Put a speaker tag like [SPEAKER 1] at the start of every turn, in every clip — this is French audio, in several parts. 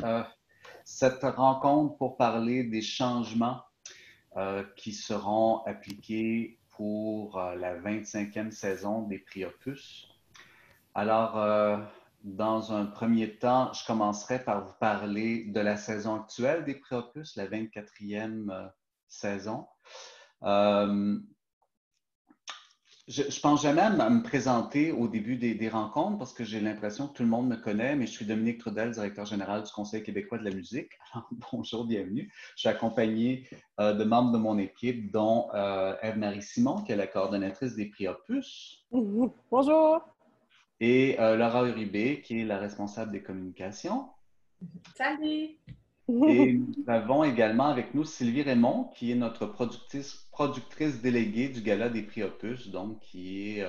[SPEAKER 1] euh, cette rencontre pour parler des changements qui seront appliqués pour la 25e saison des prix Opus. Alors, dans un premier temps, je commencerai par vous parler de la saison actuelle des prix Opus, la 24e saison. Euh, je pense jamais à me présenter au début des rencontres parce que j'ai l'impression que tout le monde me connaît, mais je suis Dominique Trudel, directeur général du Conseil québécois de la musique. Alors, bonjour, bienvenue. Je suis accompagné de membres de mon équipe, dont Eve-Marie Simon, qui est la coordonnatrice des prix Opus,
[SPEAKER 2] Bonjour.
[SPEAKER 1] et Laura Uribe, qui est la responsable des communications.
[SPEAKER 3] Salut!
[SPEAKER 1] Et nous avons également avec nous Sylvie Raymond, qui est notre productrice déléguée du Gala des prix Opus, donc qui est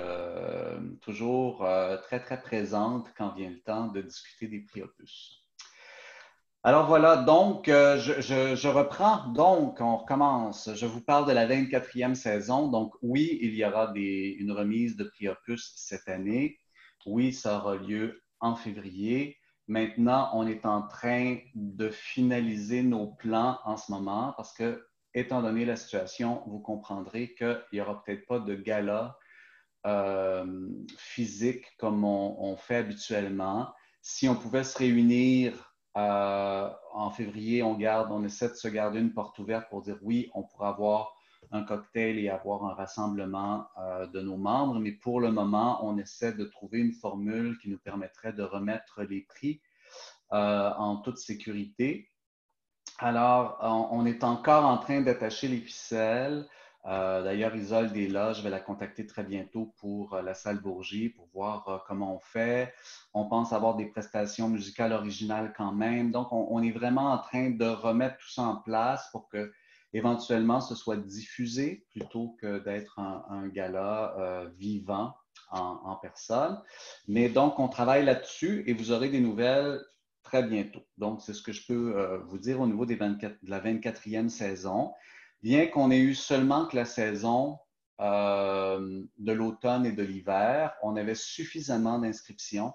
[SPEAKER 1] toujours très, très présente quand vient le temps de discuter des prix Opus. Alors voilà, donc je reprends. Donc, on recommence. Je vous parle de la 24e saison. Donc oui, il y aura une remise de prix Opus cette année. Oui, ça aura lieu en février. Maintenant, on est en train de finaliser nos plans en ce moment parce que, étant donné la situation, vous comprendrez qu'il n'y aura peut-être pas de gala physique comme on fait habituellement. Si on pouvait se réunir en février, on essaie de se garder une porte ouverte pour dire oui, on pourra avoir un cocktail et avoir un rassemblement de nos membres, mais pour le moment, on essaie de trouver une formule qui nous permettrait de remettre les prix en toute sécurité. Alors, on est encore en train d'attacher les ficelles. D'ailleurs, Isolde est là. Je vais la contacter très bientôt pour la salle Bourgie pour voir comment on fait. On pense avoir des prestations musicales originales quand même. Donc, on est vraiment en train de remettre tout ça en place pour que éventuellement ce soit diffusé plutôt que d'être un gala vivant en personne. Mais donc, on travaille là-dessus et vous aurez des nouvelles très bientôt. Donc, c'est ce que je peux vous dire au niveau de la 24e saison. Bien qu'on ait eu seulement que la saison de l'automne et de l'hiver, on avait suffisamment d'inscriptions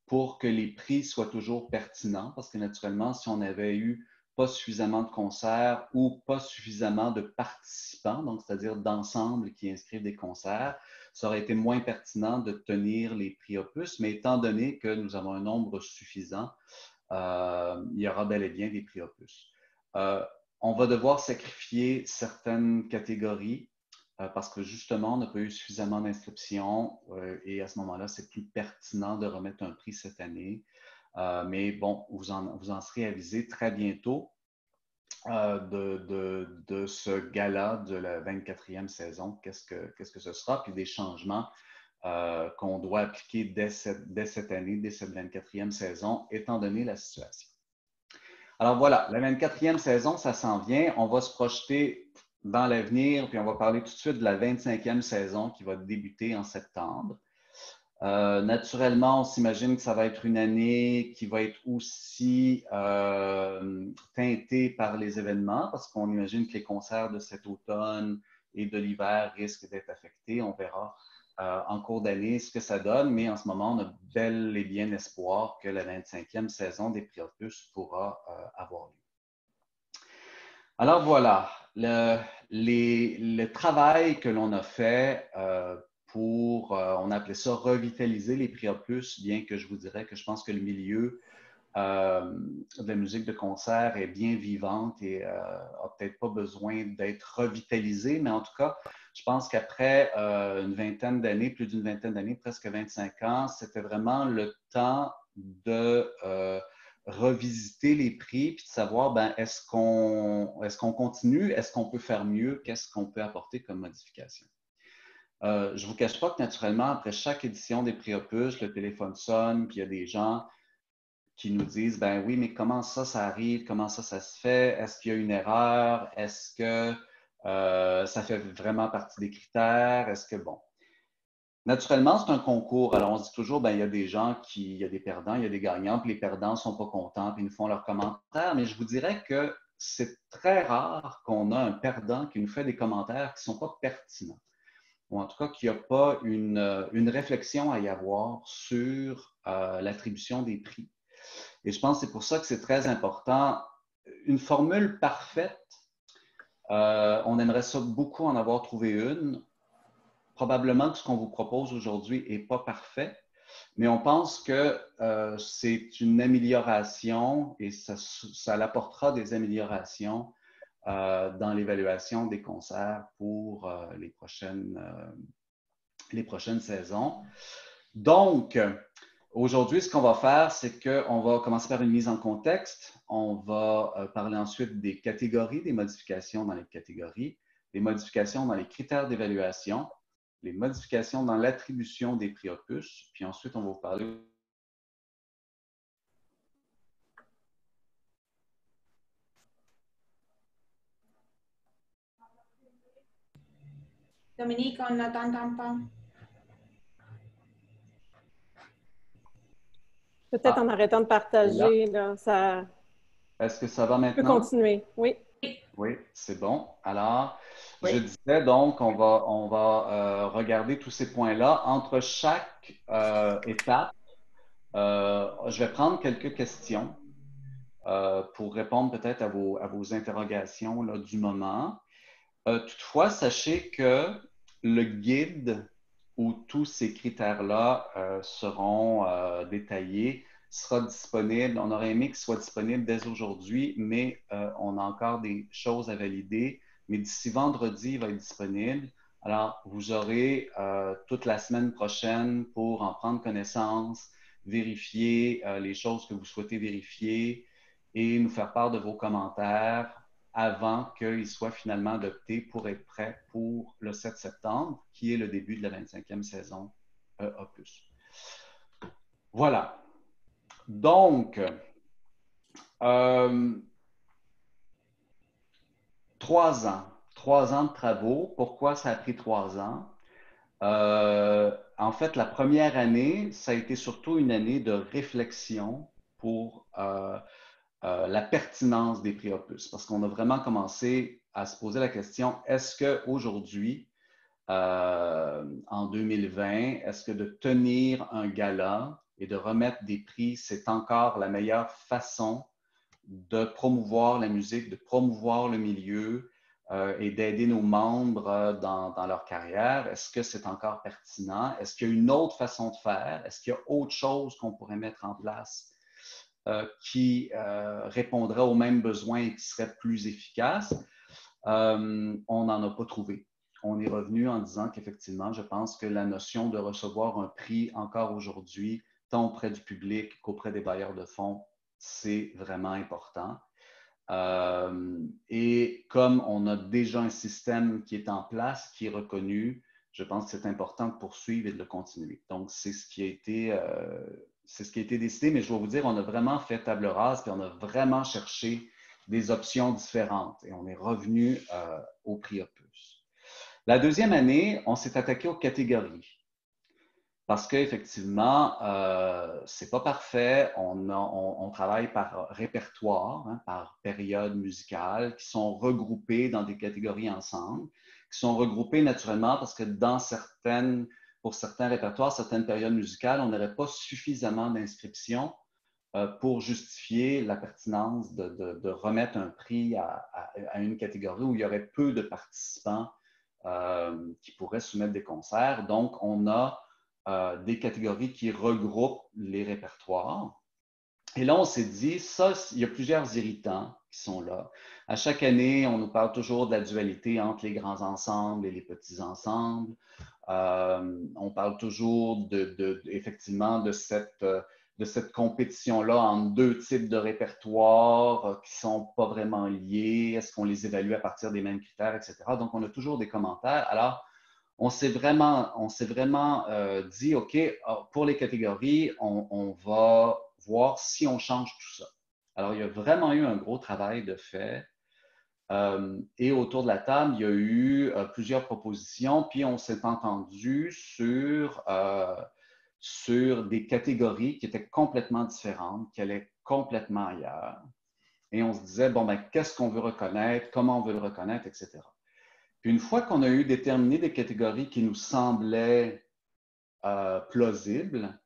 [SPEAKER 1] pour que les prix soient toujours pertinents, parce que naturellement, si on avait eu pas suffisamment de concerts ou pas suffisamment de participants, donc c'est-à-dire d'ensembles qui inscrivent des concerts, ça aurait été moins pertinent de tenir les prix Opus, mais étant donné que nous avons un nombre suffisant, il y aura bel et bien des prix Opus. On va devoir sacrifier certaines catégories parce que justement, on n'a pas eu suffisamment d'inscriptions et à ce moment-là, c'est plus pertinent de remettre un prix cette année. Mais bon, vous en serez avisé très bientôt de ce gala de la 24e saison. Qu'est-ce que ce sera? Puis des changements qu'on doit appliquer dès cette année, dès cette 24e saison, étant donné la situation. Alors voilà, la 24e saison, ça s'en vient. On va se projeter dans l'avenir, puis on va parler tout de suite de la 25e saison qui va débuter en septembre. Naturellement, on s'imagine que ça va être une année qui va être aussi teintée par les événements, parce qu'on imagine que les concerts de cet automne et de l'hiver risquent d'être affectés. On verra en cours d'année ce que ça donne, mais en ce moment, on a bel et bien espoir que la 25e saison des Prix Opus pourra avoir lieu. Alors voilà, le travail que l'on a fait on a appelé ça revitaliser les prix Opus, bien que je vous dirais que je pense que le milieu de la musique de concert est bien vivante et n'a peut-être pas besoin d'être revitalisé, mais en tout cas, je pense qu'après une vingtaine d'années, plus d'une vingtaine d'années, presque 25 ans, c'était vraiment le temps de revisiter les prix puis de savoir ben, est-ce qu'on continue, est-ce qu'on peut faire mieux, qu'est-ce qu'on peut apporter comme modification. Je ne vous cache pas que naturellement, après chaque édition des prix Opus, le téléphone sonne, puis il y a des gens qui nous disent ben oui, mais comment ça arrive, comment ça se fait, est-ce qu'il y a une erreur, est-ce que ça fait vraiment partie des critères, est-ce que bon. Naturellement, c'est un concours. Alors, on se dit toujours, ben, il y a des gens il y a des perdants, il y a des gagnants, puis les perdants ne sont pas contents, puis ils nous font leurs commentaires. Mais je vous dirais que c'est très rare qu'on a un perdant qui nous fait des commentaires qui ne sont pas pertinents. Ou en tout cas, qu'il n'y a pas une réflexion à y avoir sur l'attribution des prix. Et je pense que c'est pour ça que c'est très important. Une formule parfaite, on aimerait ça beaucoup en avoir trouvé une. Probablement que ce qu'on vous propose aujourd'hui n'est pas parfait, mais on pense que c'est une amélioration et ça apportera des améliorations dans l'évaluation des concerts pour les prochaines saisons. Donc, aujourd'hui, ce qu'on va faire, c'est qu'on va commencer par une mise en contexte. On va parler ensuite des catégories, des modifications dans les catégories, des modifications dans les critères d'évaluation, les modifications dans l'attribution des prix opus, puis ensuite, on va vous parler.
[SPEAKER 2] Dominique, on ne t'entend pas.
[SPEAKER 3] Peut-être en arrêtant de partager, là, ça
[SPEAKER 1] Est-ce que ça va
[SPEAKER 3] peut
[SPEAKER 1] maintenant?
[SPEAKER 3] continuer. Oui.
[SPEAKER 1] Oui, c'est bon. Alors, je disais donc, on va regarder tous ces points-là. Entre chaque étape, je vais prendre quelques questions pour répondre peut-être à vos interrogations là, du moment. Toutefois, sachez que le guide où tous ces critères-là seront détaillés sera disponible. On aurait aimé qu'il soit disponible dès aujourd'hui, mais on a encore des choses à valider. Mais d'ici vendredi, il va être disponible. Alors, vous aurez toute la semaine prochaine pour en prendre connaissance, vérifier les choses que vous souhaitez vérifier et nous faire part de vos commentaires avant qu'il soit finalement adopté pour être prêt pour le 7 septembre, qui est le début de la 25e saison Opus. Voilà. Donc, 3 ans. 3 ans de travaux. Pourquoi ça a pris 3 ans? En fait, la première année, ça a été surtout une année de réflexion pour la pertinence des prix Opus, parce qu'on a vraiment commencé à se poser la question, est-ce qu'aujourd'hui, en 2020, est-ce que de tenir un gala et de remettre des prix, c'est encore la meilleure façon de promouvoir la musique, de promouvoir le milieu et d'aider nos membres dans leur carrière? Est-ce que c'est encore pertinent? Est-ce qu'il y a une autre façon de faire? Est-ce qu'il y a autre chose qu'on pourrait mettre en place qui répondrait aux mêmes besoins et qui serait plus efficace? On n'en a pas trouvé. On est revenu en disant qu'effectivement, je pense que la notion de recevoir un prix encore aujourd'hui, tant auprès du public qu'auprès des bailleurs de fonds, c'est vraiment important. Et comme on a déjà un système qui est en place, qui est reconnu, je pense que c'est important de poursuivre et de le continuer. Donc, c'est ce qui a été décidé, mais je vais vous dire, on a vraiment fait table rase, puis on a vraiment cherché des options différentes et on est revenu au prix Opus. La deuxième année, on s'est attaqué aux catégories. Parce qu'effectivement, c'est pas parfait. On travaille par répertoire, hein, par période musicale, qui sont regroupées dans des catégories ensemble, qui sont regroupées naturellement parce que pour certains répertoires, certaines périodes musicales, on n'aurait pas suffisamment d'inscriptions pour justifier la pertinence de remettre un prix à une catégorie où il y aurait peu de participants qui pourraient soumettre des concerts. Donc, on a des catégories qui regroupent les répertoires. Et là, on s'est dit, ça, il y a plusieurs irritants qui sont là. À chaque année, on nous parle toujours de la dualité entre les grands ensembles et les petits ensembles. On parle toujours effectivement de cette compétition-là entre deux types de répertoires qui ne sont pas vraiment liés. Est-ce qu'on les évalue à partir des mêmes critères, etc. Donc, on a toujours des commentaires. Alors, on s'est vraiment dit, OK, pour les catégories, on va voir si on change tout ça. Alors, il y a vraiment eu un gros travail de fait. Et autour de la table, il y a eu plusieurs propositions, puis on s'est entendu sur des catégories qui étaient complètement différentes, qui allaient complètement ailleurs. Et on se disait, bon, ben, qu'est-ce qu'on veut reconnaître, comment on veut le reconnaître, etc. Puis une fois qu'on a eu déterminé des catégories qui nous semblaient plausibles,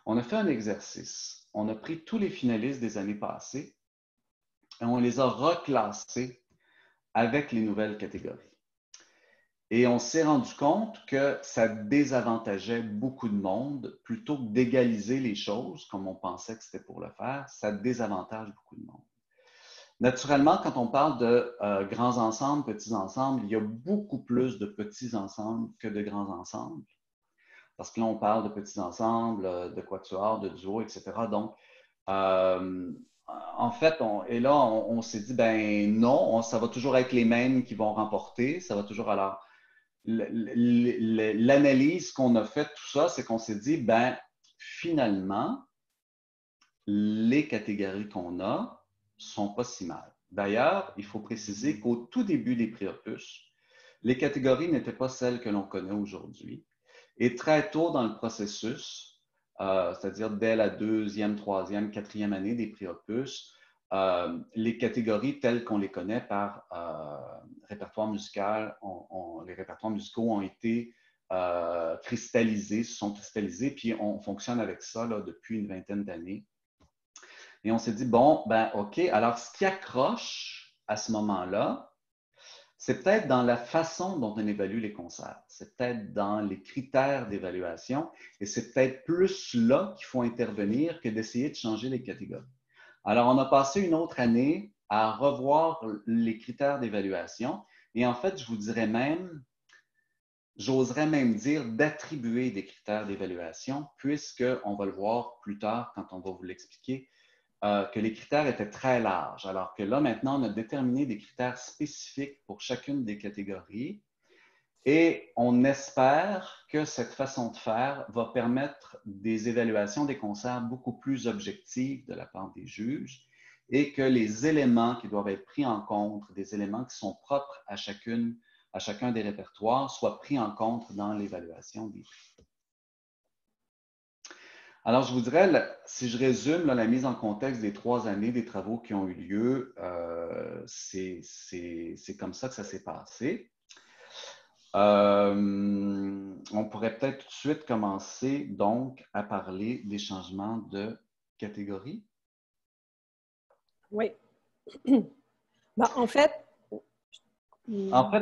[SPEAKER 1] on a fait un exercice. on a pris tous les finalistes des années passées et on les a reclassés avec les nouvelles catégories. Et on s'est rendu compte que ça désavantageait beaucoup de monde plutôt que d'égaliser les choses, comme on pensait que c'était pour le faire, ça désavantage beaucoup de monde. Naturellement, quand on parle de grands ensembles, petits ensembles, il y a beaucoup plus de petits ensembles que de grands ensembles. Parce que là, on parle de petits ensembles, de quatuors, de duos, etc. Donc, en fait, on s'est dit, ben non, ça va toujours être les mêmes qui vont remporter. Ça va toujours alors. L'analyse qu'on a faite, tout ça, c'est qu'on s'est dit, ben finalement, les catégories qu'on a sont pas si mal. D'ailleurs, il faut préciser qu'au tout début des prix Opus, les catégories n'étaient pas celles que l'on connaît aujourd'hui. Et très tôt dans le processus, c'est-à-dire dès la deuxième, troisième, quatrième année des prix Opus, les catégories telles qu'on les connaît par répertoire musical, les répertoires musicaux ont été cristallisés, se sont cristallisés, puis on fonctionne avec ça là, depuis une vingtaine d'années. Et on s'est dit, bon, ben OK, alors ce qui accroche à ce moment-là, c'est peut-être dans la façon dont on évalue les concerts, c'est peut-être dans les critères d'évaluation, et c'est peut-être plus là qu'il faut intervenir que d'essayer de changer les catégories. Alors, on a passé une autre année à revoir les critères d'évaluation, et en fait, je vous dirais même, j'oserais même dire d'attribuer des critères d'évaluation, puisqu'on va le voir plus tard quand on va vous l'expliquer, que les critères étaient très larges, alors que là, maintenant, on a déterminé des critères spécifiques pour chacune des catégories et on espère que cette façon de faire va permettre des évaluations des concerts beaucoup plus objectives de la part des juges et que les éléments qui doivent être pris en compte, des éléments qui sont propres à chacun des répertoires, soient pris en compte dans l'évaluation des prix. Alors, je vous dirais, si je résume la mise en contexte des 3 années des travaux qui ont eu lieu, c'est comme ça que ça s'est passé. On pourrait peut-être tout de suite commencer donc à parler des changements de catégorie.
[SPEAKER 3] Oui. Ben, en fait,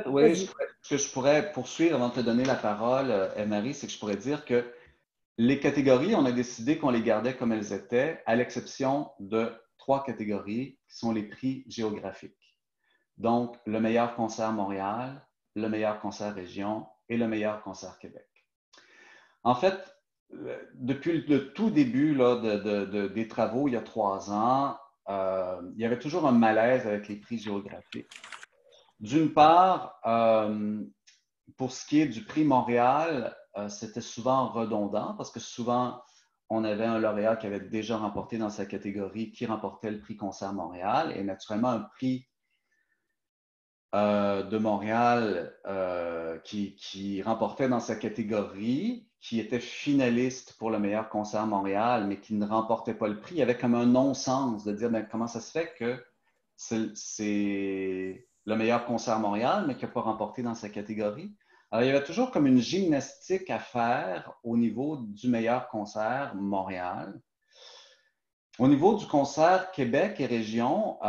[SPEAKER 1] oui, ce que je pourrais poursuivre avant de te donner la parole, Marie, c'est que je pourrais dire que les catégories, on a décidé qu'on les gardait comme elles étaient, à l'exception de 3 catégories qui sont les prix géographiques. Donc, le meilleur concert Montréal, le meilleur concert région et le meilleur concert Québec. En fait, depuis le tout début là, des travaux, il y a 3 ans, il y avait toujours un malaise avec les prix géographiques. D'une part, pour ce qui est du prix Montréal, c'était souvent redondant parce que souvent, on avait un lauréat qui avait déjà remporté dans sa catégorie qui remportait le prix Concert Montréal et naturellement un prix de Montréal qui remportait dans sa catégorie, qui était finaliste pour le meilleur concert Montréal, mais qui ne remportait pas le prix. Il y avait comme un non-sens de dire ben, comment ça se fait que c'est le meilleur concert Montréal, mais qui n'a pas remporté dans sa catégorie. Alors, il y avait toujours comme une gymnastique à faire au niveau du meilleur concert Montréal. Au niveau du concert Québec et région,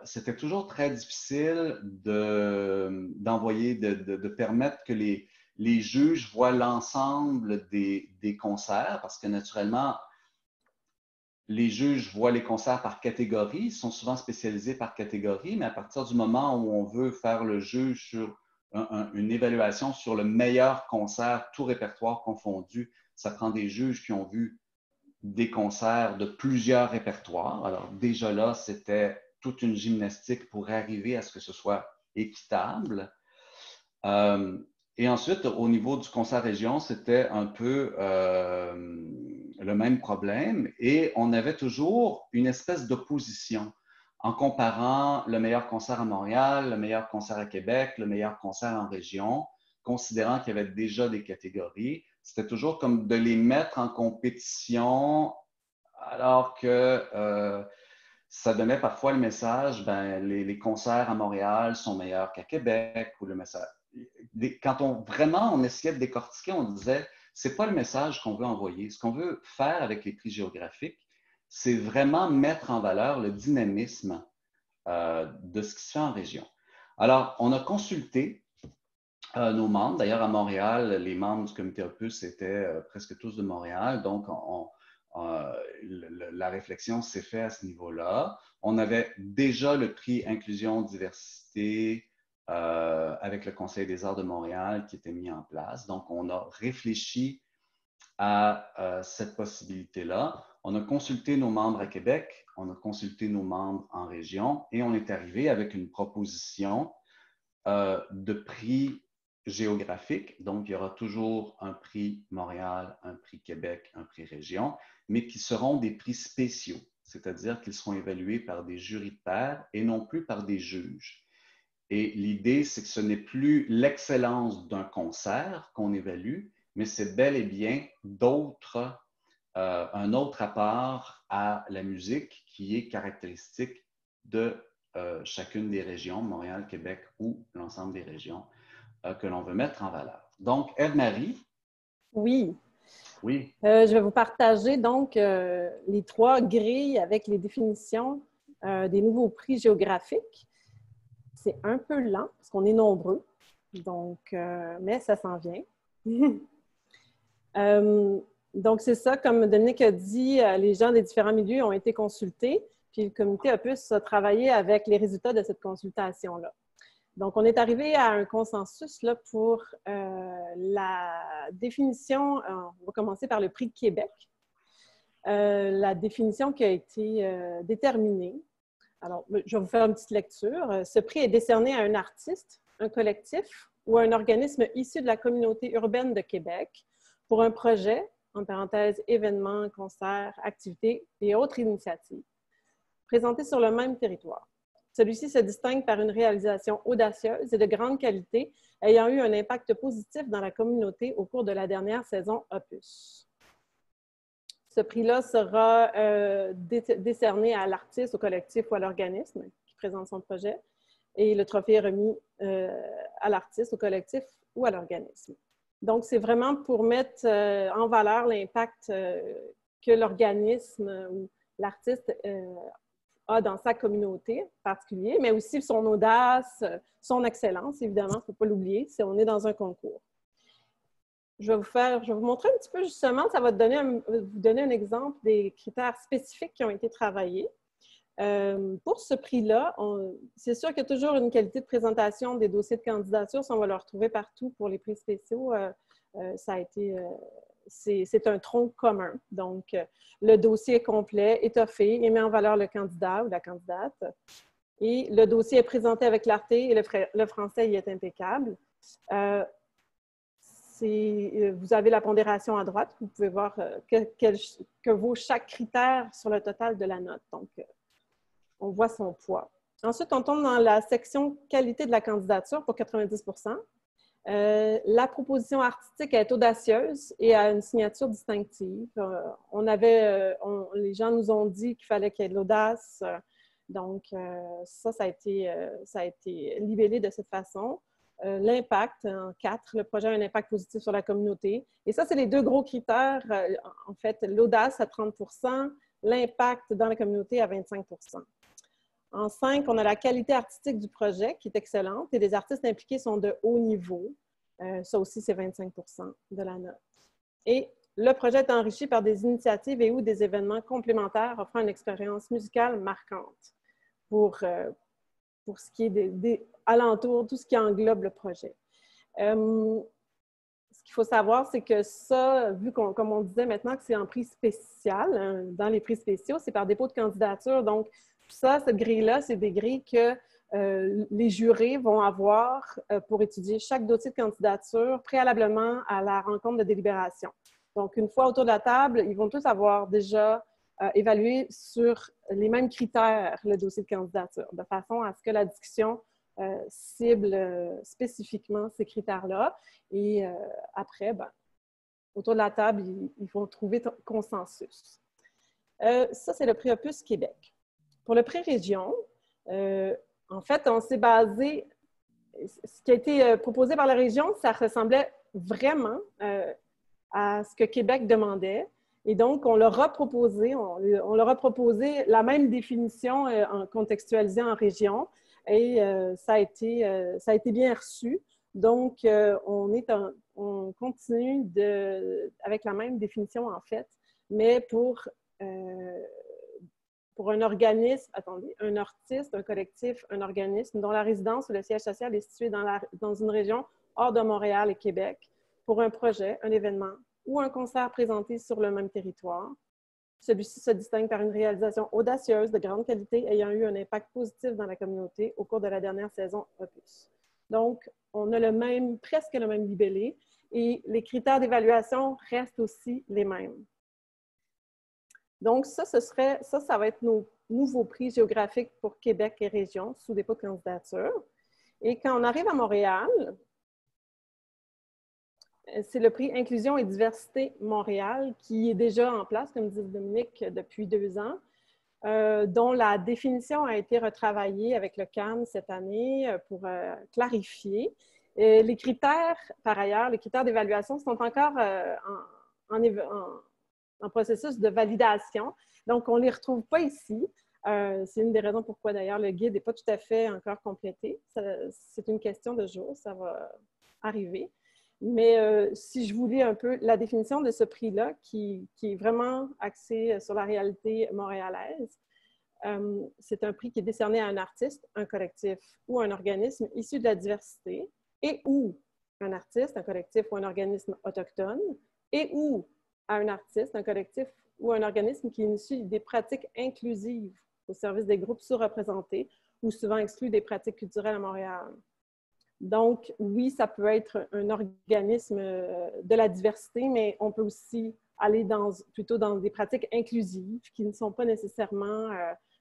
[SPEAKER 1] c'était toujours très difficile de permettre que les juges voient l'ensemble des concerts parce que naturellement, les juges voient les concerts par catégorie, ils sont souvent spécialisés par catégorie, mais à partir du moment où on veut faire le juge sur une évaluation sur le meilleur concert, tout répertoire confondu, ça prend des juges qui ont vu des concerts de plusieurs répertoires. Alors déjà là, c'était toute une gymnastique pour arriver à ce que ce soit équitable. Et ensuite, au niveau du concert région, c'était un peu le même problème et on avait toujours une espèce d'opposition en comparant le meilleur concert à Montréal, le meilleur concert à Québec, le meilleur concert en région, considérant qu'il y avait déjà des catégories. C'était toujours comme de les mettre en compétition alors que ça donnait parfois le message, ben, les concerts à Montréal sont meilleurs qu'à Québec ou le message. Quand on essayait de décortiquer, on disait, c'est pas le message qu'on veut envoyer. Ce qu'on veut faire avec les prix géographiques, c'est vraiment mettre en valeur le dynamisme de ce qui se fait en région. Alors, on a consulté nos membres. D'ailleurs, à Montréal, les membres du comité Opus étaient presque tous de Montréal. Donc, la réflexion s'est faite à ce niveau-là. On avait déjà le prix Inclusion Diversité avec le Conseil des arts de Montréal qui était mis en place. Donc, on a réfléchi à cette possibilité-là. On a consulté nos membres à Québec, on a consulté nos membres en région et on est arrivé avec une proposition de prix géographique. Donc, il y aura toujours un prix Montréal, un prix Québec, un prix région, mais qui seront des prix spéciaux, c'est-à-dire qu'ils seront évalués par des jurys de pairs et non plus par des juges. Et l'idée, c'est que ce n'est plus l'excellence d'un concert qu'on évalue, mais c'est bel et bien un autre apport à la musique qui est caractéristique de chacune des régions, Montréal, Québec ou l'ensemble des régions que l'on veut mettre en valeur. Donc, Eve-Marie.
[SPEAKER 3] Oui.
[SPEAKER 1] Oui.
[SPEAKER 3] Je vais vous partager donc les 3 grilles avec les définitions des nouveaux prix géographiques. C'est un peu lent parce qu'on est nombreux, donc, mais ça s'en vient. Donc, c'est ça, comme Dominique a dit, les gens des différents milieux ont été consultés, puis le comité Opus a travaillé avec les résultats de cette consultation-là. Donc, on est arrivé à un consensus là, pour la définition, on va commencer par le prix Québec, la définition qui a été déterminée. Alors, je vais vous faire une petite lecture. Ce prix est décerné à un artiste, un collectif ou un organisme issu de la communauté urbaine de Québec pour un projet, en parenthèse, événements, concerts, activités et autres initiatives, présentés sur le même territoire. Celui-ci se distingue par une réalisation audacieuse et de grande qualité, ayant eu un impact positif dans la communauté au cours de la dernière saison Opus. Ce prix-là sera décerné à l'artiste, au collectif ou à l'organisme qui présente son projet, et le trophée est remis à l'artiste, au collectif ou à l'organisme. Donc, c'est vraiment pour mettre en valeur l'impact que l'organisme ou l'artiste a dans sa communauté en particulier, mais aussi son audace, son excellence, évidemment, il ne faut pas l'oublier, si on est dans un concours. Je vais vous montrer un petit peu justement, ça va vous donner un exemple des critères spécifiques qui ont été travaillés. Pour ce prix-là, c'est sûr qu'il y a toujours une qualité de présentation des dossiers de candidature, ça on va le retrouver partout pour les prix spéciaux. C'est un tronc commun. Donc, le dossier est complet, étoffé et met en valeur le candidat ou la candidate. Et le dossier est présenté avec clarté et le français y est impeccable. Vous avez la pondération à droite. Vous pouvez voir que vaut chaque critère sur le total de la note. Donc, on voit son poids. Ensuite, on tombe dans la section qualité de la candidature pour 90 %. La proposition artistique est audacieuse et a une signature distinctive. Les gens nous ont dit qu'il fallait qu'il y ait de l'audace. Donc, ça a été libellé de cette façon. L'impact, en 4, le projet a un impact positif sur la communauté. Et ça, c'est les 2 gros critères. En fait, l'audace à 30 %, l'impact dans la communauté à 25 %. En 5, on a la qualité artistique du projet qui est excellente et les artistes impliqués sont de haut niveau. Ça aussi, c'est 25 % de la note. Et le projet est enrichi par des initiatives et ou des événements complémentaires offrant une expérience musicale marquante pour ce qui est des alentours, tout ce qui englobe le projet. Ce qu'il faut savoir, c'est que ça, vu comme on disait maintenant que c'est en prix spécial, hein, dans les prix spéciaux, c'est par dépôt de candidature. Donc, cette grille-là, c'est des grilles que les jurés vont avoir pour étudier chaque dossier de candidature préalablement à la rencontre de délibération. Donc, une fois autour de la table, ils vont tous avoir déjà évalué sur les mêmes critères le dossier de candidature, de façon à ce que la discussion cible spécifiquement ces critères-là. Et après, autour de la table, ils vont trouver consensus. Ça, c'est le prix Opus Québec. Pour le prix Région, en fait, on s'est basé, ce qui a été proposé par la région, ça ressemblait vraiment à ce que Québec demandait. Et donc, on leur a proposé, on leur a proposé la même définition contextualisée en région et ça a été bien reçu. Donc, on continue avec la même définition, en fait, mais pour un organisme, un artiste, un collectif, un organisme dont la résidence ou le siège social est situé dans une région hors de Montréal et Québec, pour un projet, un événement ou un concert présenté sur le même territoire. Celui-ci se distingue par une réalisation audacieuse, de grande qualité, ayant eu un impact positif dans la communauté au cours de la dernière saison Opus. Donc, on a presque le même libellé et les critères d'évaluation restent aussi les mêmes. Donc, ça va être nos nouveaux prix géographiques pour Québec et région sous dépôt de candidature. Et quand on arrive à Montréal, c'est le prix Inclusion et Diversité Montréal qui est déjà en place, comme dit Dominique, depuis 2 ans, dont la définition a été retravaillée avec le CAN cette année pour clarifier. Et les critères, par ailleurs, les critères d'évaluation sont encore en processus de validation. Donc, on ne les retrouve pas ici. C'est une des raisons pourquoi, d'ailleurs, le guide n'est pas tout à fait encore complété. C'est une question de jours, ça va arriver. Mais si je vous lis un peu la définition de ce prix-là, qui est vraiment axé sur la réalité montréalaise, c'est un prix qui est décerné à un artiste, un collectif ou un organisme issu de la diversité et ou un artiste, un collectif ou un organisme autochtone et ou à un artiste, un collectif ou un organisme qui initie des pratiques inclusives au service des groupes sous-représentés ou souvent exclus des pratiques culturelles à Montréal. Donc, oui, ça peut être un organisme de la diversité, mais on peut aussi aller plutôt dans des pratiques inclusives qui ne sont pas nécessairement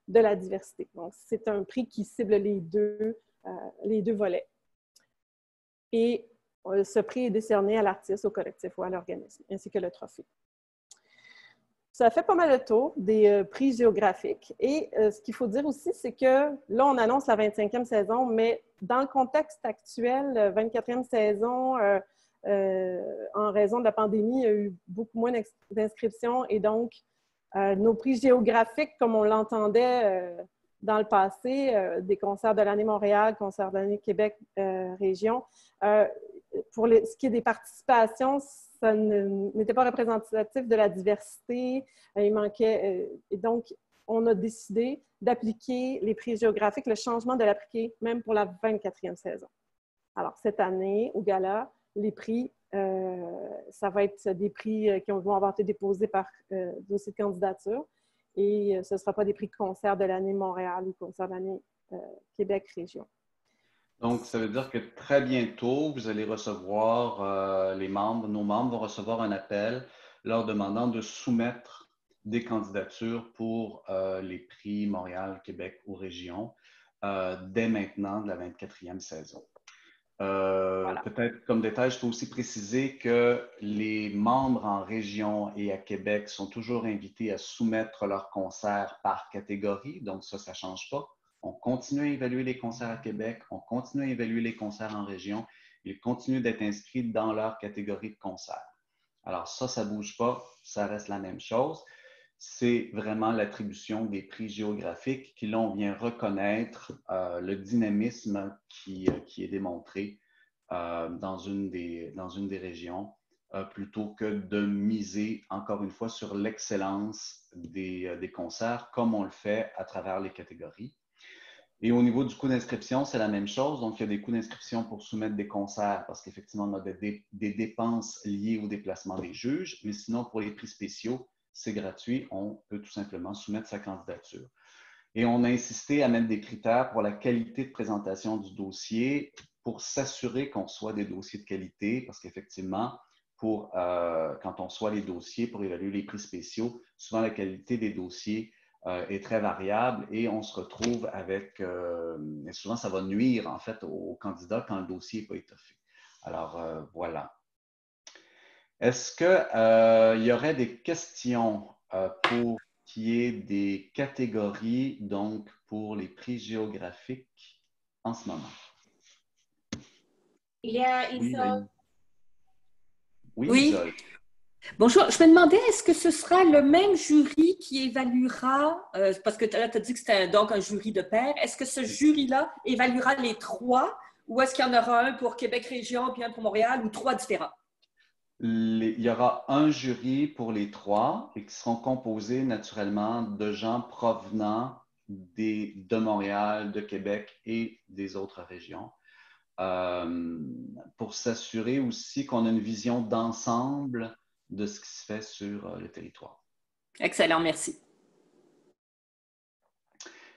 [SPEAKER 3] de la diversité. Donc, c'est un prix qui cible les deux volets. Et ce prix est décerné à l'artiste, au collectif ou à l'organisme, ainsi que le trophée. Ça fait pas mal le tour des prix géographiques. Et ce qu'il faut dire aussi, c'est que là, on annonce la 25e saison, mais dans le contexte actuel, 24e saison, en raison de la pandémie, il y a eu beaucoup moins d'inscriptions. Et donc, nos prix géographiques, comme on l'entendait dans le passé, des concerts de l'année Montréal, concerts de l'année Québec, région, pour ce qui est des participations, ça n'était pas représentatif de la diversité. Il manquait. Et donc, on a décidé d'appliquer les prix géographiques, le changement de l'appliquer même pour la 24e saison. Alors, cette année, au gala, les prix, ça va être des prix qui vont avoir été déposés par dossier de candidature et ce ne sera pas des prix de concert de l'année Montréal ou concert de l'année Québec Région.
[SPEAKER 1] Donc, ça veut dire que très bientôt, vous allez recevoir, nos membres vont recevoir un appel leur demandant de soumettre des candidatures pour les prix Montréal, Québec ou Région dès maintenant de la 24e saison. Voilà. Peut-être comme détail, je peux aussi préciser que les membres en région et à Québec sont toujours invités à soumettre leurs concerts par catégorie, donc ça ne change pas. On continue à évaluer les concerts à Québec, on continue à évaluer les concerts en région. Ils continuent d'être inscrits dans leur catégorie de concerts. Alors ça ne bouge pas, ça reste la même chose. C'est vraiment l'attribution des prix géographiques qui, là, on vient reconnaître le dynamisme qui est démontré dans une des régions, plutôt que de miser, encore une fois, sur l'excellence des concerts, comme on le fait à travers les catégories. Et au niveau du coût d'inscription, c'est la même chose. Donc, il y a des coûts d'inscription pour soumettre des concerts parce qu'effectivement, on a des dépenses liées au déplacement des juges. Mais sinon, pour les prix spéciaux, c'est gratuit. On peut tout simplement soumettre sa candidature. Et on a insisté à mettre des critères pour la qualité de présentation du dossier pour s'assurer qu'on soit des dossiers de qualité parce qu'effectivement, quand on soit les dossiers pour évaluer les prix spéciaux, souvent la qualité des dossiers est très variable et on se retrouve avec, et souvent ça va nuire en fait aux candidats quand le dossier n'est pas étoffé. Alors voilà. Est-ce qu'il y aurait des questions pour qu'il y ait des catégories donc pour les prix géographiques en ce moment?
[SPEAKER 2] Il y a Isol.
[SPEAKER 1] Oui, Isol.
[SPEAKER 4] Bonjour, je me demandais, est-ce que ce sera le même jury qui évaluera, parce que là, tu as dit que c'était donc un jury de pairs, est-ce que ce jury-là évaluera les trois ou est-ce qu'il y en aura un pour Québec Région puis un pour Montréal ou trois différents?
[SPEAKER 1] Il y aura un jury pour les trois et qui seront composés naturellement de gens provenant de Montréal, de Québec et des autres régions. Pour s'assurer aussi qu'on a une vision d'ensemble de ce qui se fait sur le territoire.
[SPEAKER 4] Excellent, merci.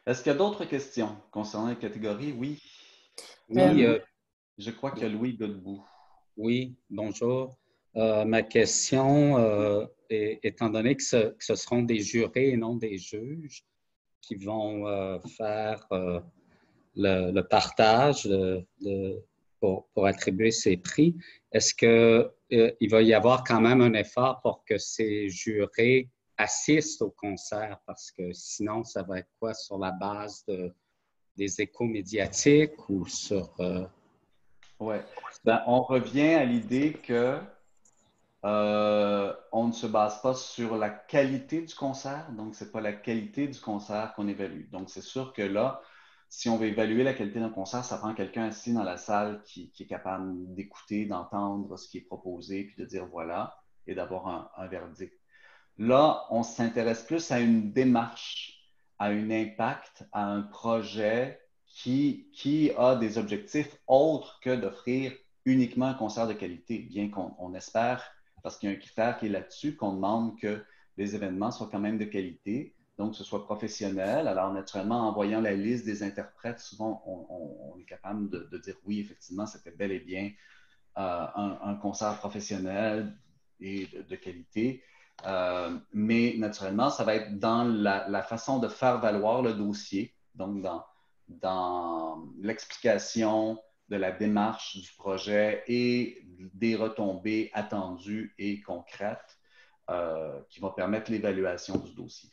[SPEAKER 1] Est-ce qu'il y a d'autres questions concernant les catégories? Oui.
[SPEAKER 5] Oui,
[SPEAKER 1] Je crois qu'il y a Louis Godbout.
[SPEAKER 5] oui, bonjour. Ma question, étant donné que ce seront des jurés et non des juges qui vont faire le partage pour attribuer ces prix, est-ce qu'il va y avoir quand même un effort pour que ces jurés assistent au concert? Parce que sinon, ça va être quoi sur la base des échos médiatiques ou sur...
[SPEAKER 1] Oui. Ben, on revient à l'idée que on ne se base pas sur la qualité du concert, donc ce n'est pas la qualité du concert qu'on évalue. Donc, c'est sûr que là, si on veut évaluer la qualité d'un concert, ça prend quelqu'un assis dans la salle qui est capable d'écouter, d'entendre ce qui est proposé, puis de dire voilà, et d'avoir un verdict. Là, on s'intéresse plus à une démarche, à un impact, à un projet qui a des objectifs autres que d'offrir uniquement un concert de qualité, bien qu'on espère, parce qu'il y a un critère qui est là-dessus, qu'on demande que les événements soient quand même de qualité, donc que ce soit professionnel. Alors, naturellement, en voyant la liste des interprètes, souvent, on est capable de dire oui, effectivement, c'était bel et bien un concert professionnel et de qualité. Mais naturellement, ça va être dans la façon de faire valoir le dossier, donc dans l'explication de la démarche du projet et des retombées attendues et concrètes qui vont permettre l'évaluation du dossier.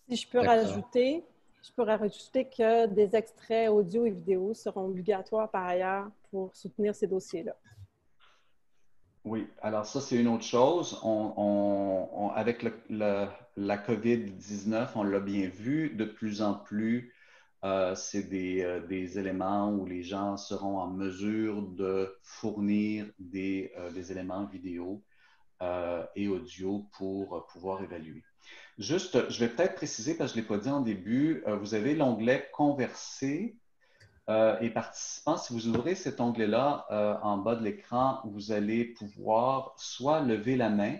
[SPEAKER 3] Si je peux rajouter, je pourrais rajouter que des extraits audio et vidéo seront obligatoires par ailleurs pour soutenir ces dossiers-là.
[SPEAKER 1] Oui, alors ça, c'est une autre chose. Avec la COVID-19, on l'a bien vu, de plus en plus, c'est des éléments où les gens seront en mesure de fournir des éléments vidéo et audio pour pouvoir évaluer. Juste, je vais peut-être préciser, parce que je ne l'ai pas dit en début, vous avez l'onglet « Converser ». Et participants, si vous ouvrez cet onglet-là en bas de l'écran, vous allez pouvoir soit lever la main,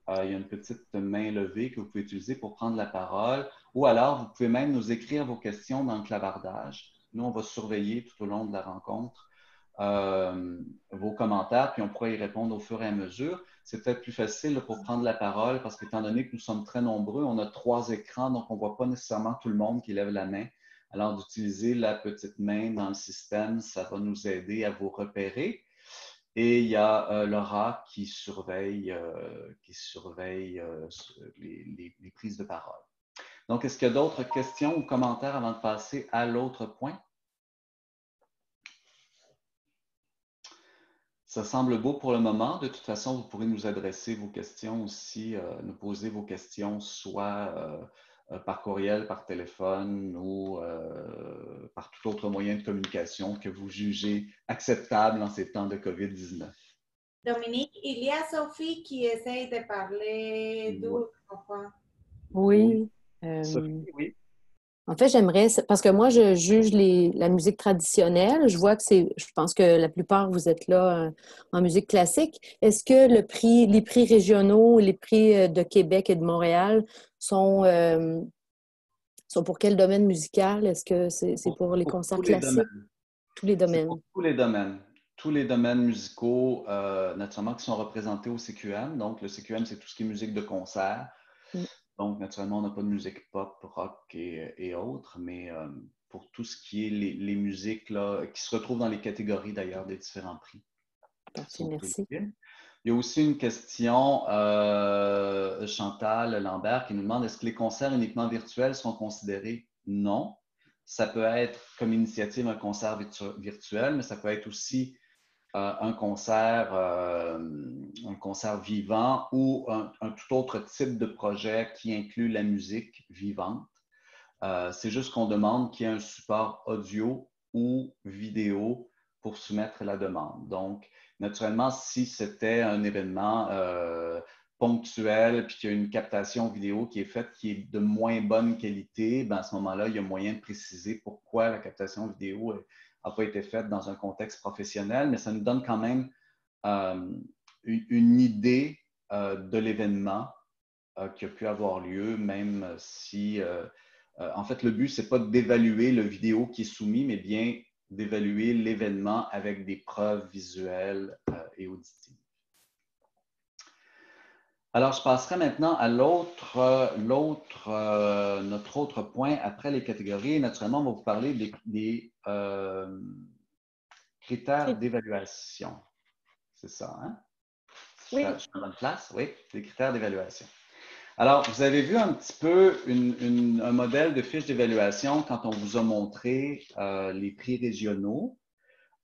[SPEAKER 1] il y a une petite main levée que vous pouvez utiliser pour prendre la parole, ou alors vous pouvez même nous écrire vos questions dans le clavardage. Nous, on va surveiller tout au long de la rencontre vos commentaires, puis on pourra y répondre au fur et à mesure. C'est peut-être plus facile pour prendre la parole parce qu'étant donné que nous sommes très nombreux, on a 3 écrans, donc on ne voit pas nécessairement tout le monde qui lève la main. Alors, d'utiliser la petite main dans le système, ça va nous aider à vous repérer. Et il y a Laura qui surveille les prises de parole. Donc, est-ce qu'il y a d'autres questions ou commentaires avant de passer à l'autre point? Ça semble beau pour le moment. De toute façon, vous pourrez nous adresser vos questions aussi, nous poser vos questions soit par courriel, par téléphone ou par tout autre moyen de communication que vous jugez acceptable en ces temps de COVID-19.
[SPEAKER 2] Dominique, il y a Sophie qui essaye de parler d'où?
[SPEAKER 6] Oui.
[SPEAKER 1] Sophie, oui.
[SPEAKER 6] En fait, j'aimerais, parce que moi, je juge la musique traditionnelle. Je vois que je pense que la plupart, vous êtes là en musique classique. Est-ce que les prix régionaux, les prix de Québec et de Montréal sont pour quel domaine musical? Est-ce que c'est pour les concerts classiques? Tous les domaines.
[SPEAKER 1] Pour tous les domaines. Tous les domaines musicaux, naturellement, qui sont représentés au CQM. Donc, le CQM, c'est tout ce qui est musique de concert. Donc, naturellement, on n'a pas de musique pop, rock et autres, mais pour tout ce qui est les musiques là, qui se retrouvent dans les catégories d'ailleurs des différents prix.
[SPEAKER 6] Parfait, merci.
[SPEAKER 1] Il y a aussi une question, Chantal Lambert, qui nous demande est-ce que les concerts uniquement virtuels sont considérés? Non. Ça peut être comme initiative un concert virtuel, mais ça peut être aussi un concert vivant ou un tout autre type de projet qui inclut la musique vivante. C'est juste qu'on demande qu'il y ait un support audio ou vidéo pour soumettre la demande. Donc, naturellement, si c'était un événement ponctuel puis qu'il y a une captation vidéo qui est faite qui est de moins bonne qualité, ben à ce moment-là, il y a moyen de préciser pourquoi la captation vidéo n'a pas été faite dans un contexte professionnel, mais ça nous donne quand même une idée de l'événement qui a pu avoir lieu, même si, en fait, le but, ce n'est pas d'évaluer le vidéo qui est soumis, mais bien d'évaluer l'événement avec des preuves visuelles et auditives. Alors, je passerai maintenant à notre autre point après les catégories. Naturellement, on va vous parler des critères d'évaluation. C'est ça, hein?
[SPEAKER 3] Oui.
[SPEAKER 1] Je suis à la bonne place? Oui, des critères d'évaluation. Alors, vous avez vu un petit peu un modèle de fiche d'évaluation quand on vous a montré les prix régionaux.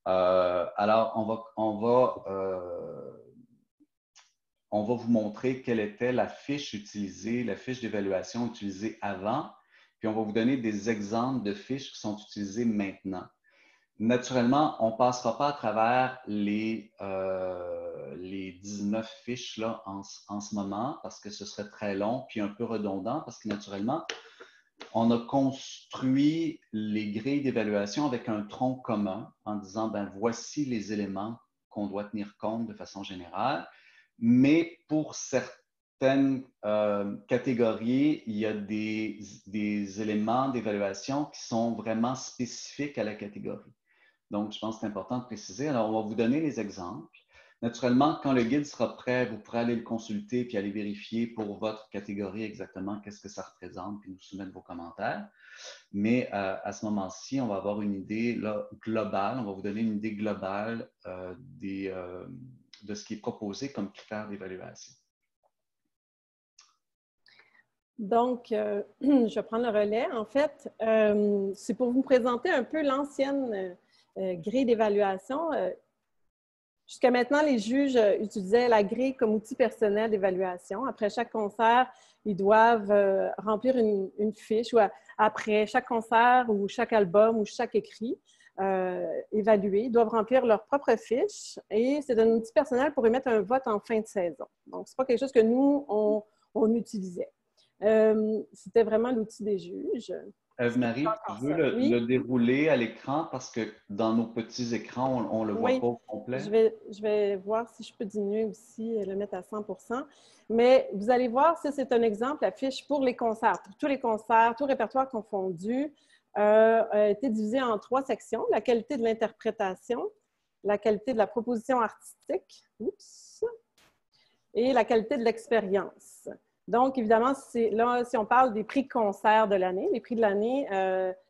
[SPEAKER 1] Alors, on va vous montrer quelle était la fiche utilisée, la fiche d'évaluation utilisée avant, puis on va vous donner des exemples de fiches qui sont utilisées maintenant. Naturellement, on ne passera pas à travers les 19 fiches là, en ce moment parce que ce serait très long puis un peu redondant parce que naturellement, on a construit les grilles d'évaluation avec un tronc commun en disant, ben voici les éléments qu'on doit tenir compte de façon générale. Mais pour certaines catégories, il y a des éléments d'évaluation qui sont vraiment spécifiques à la catégorie. Donc, je pense que c'est important de préciser. Alors, on va vous donner les exemples. Naturellement, quand le guide sera prêt, vous pourrez aller le consulter puis aller vérifier pour votre catégorie exactement qu'est-ce que ça représente puis nous soumettre vos commentaires. Mais à ce moment-ci, on va avoir une idée là, globale. On va vous donner une idée globale de ce qui est proposé comme critère d'évaluation.
[SPEAKER 3] Donc, je vais prendre le relais. En fait, c'est pour vous présenter un peu l'ancienne grille d'évaluation. Jusqu'à maintenant, les juges utilisaient la grille comme outil personnel d'évaluation. Après chaque concert, ils doivent remplir une fiche ou après chaque concert ou chaque album ou chaque écrit évalué, ils doivent remplir leur propre fiche et c'est un outil personnel pour émettre un vote en fin de saison. Donc, ce n'est pas quelque chose que nous, on utilisait. C'était vraiment l'outil des juges.
[SPEAKER 1] Eve-Marie, tu veux le dérouler à l'écran parce que dans nos petits écrans, on ne le voit pas au complet?
[SPEAKER 3] Je vais voir si je peux diminuer aussi, le mettre à 100%. Mais vous allez voir, ça c'est un exemple, la fiche pour les concerts. Pour tous les concerts, tout répertoire confondu, a été divisé en 3 sections. La qualité de l'interprétation, la qualité de la proposition artistique, et la qualité de l'expérience. Donc, évidemment, là, si on parle des prix concert de l'année, les prix de l'année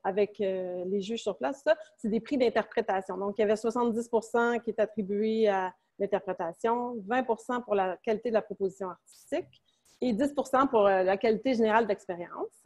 [SPEAKER 3] avec les juges sur place, c'est des prix d'interprétation. Donc, il y avait 70% qui est attribué à l'interprétation, 20% pour la qualité de la proposition artistique et 10% pour la qualité générale d'expérience.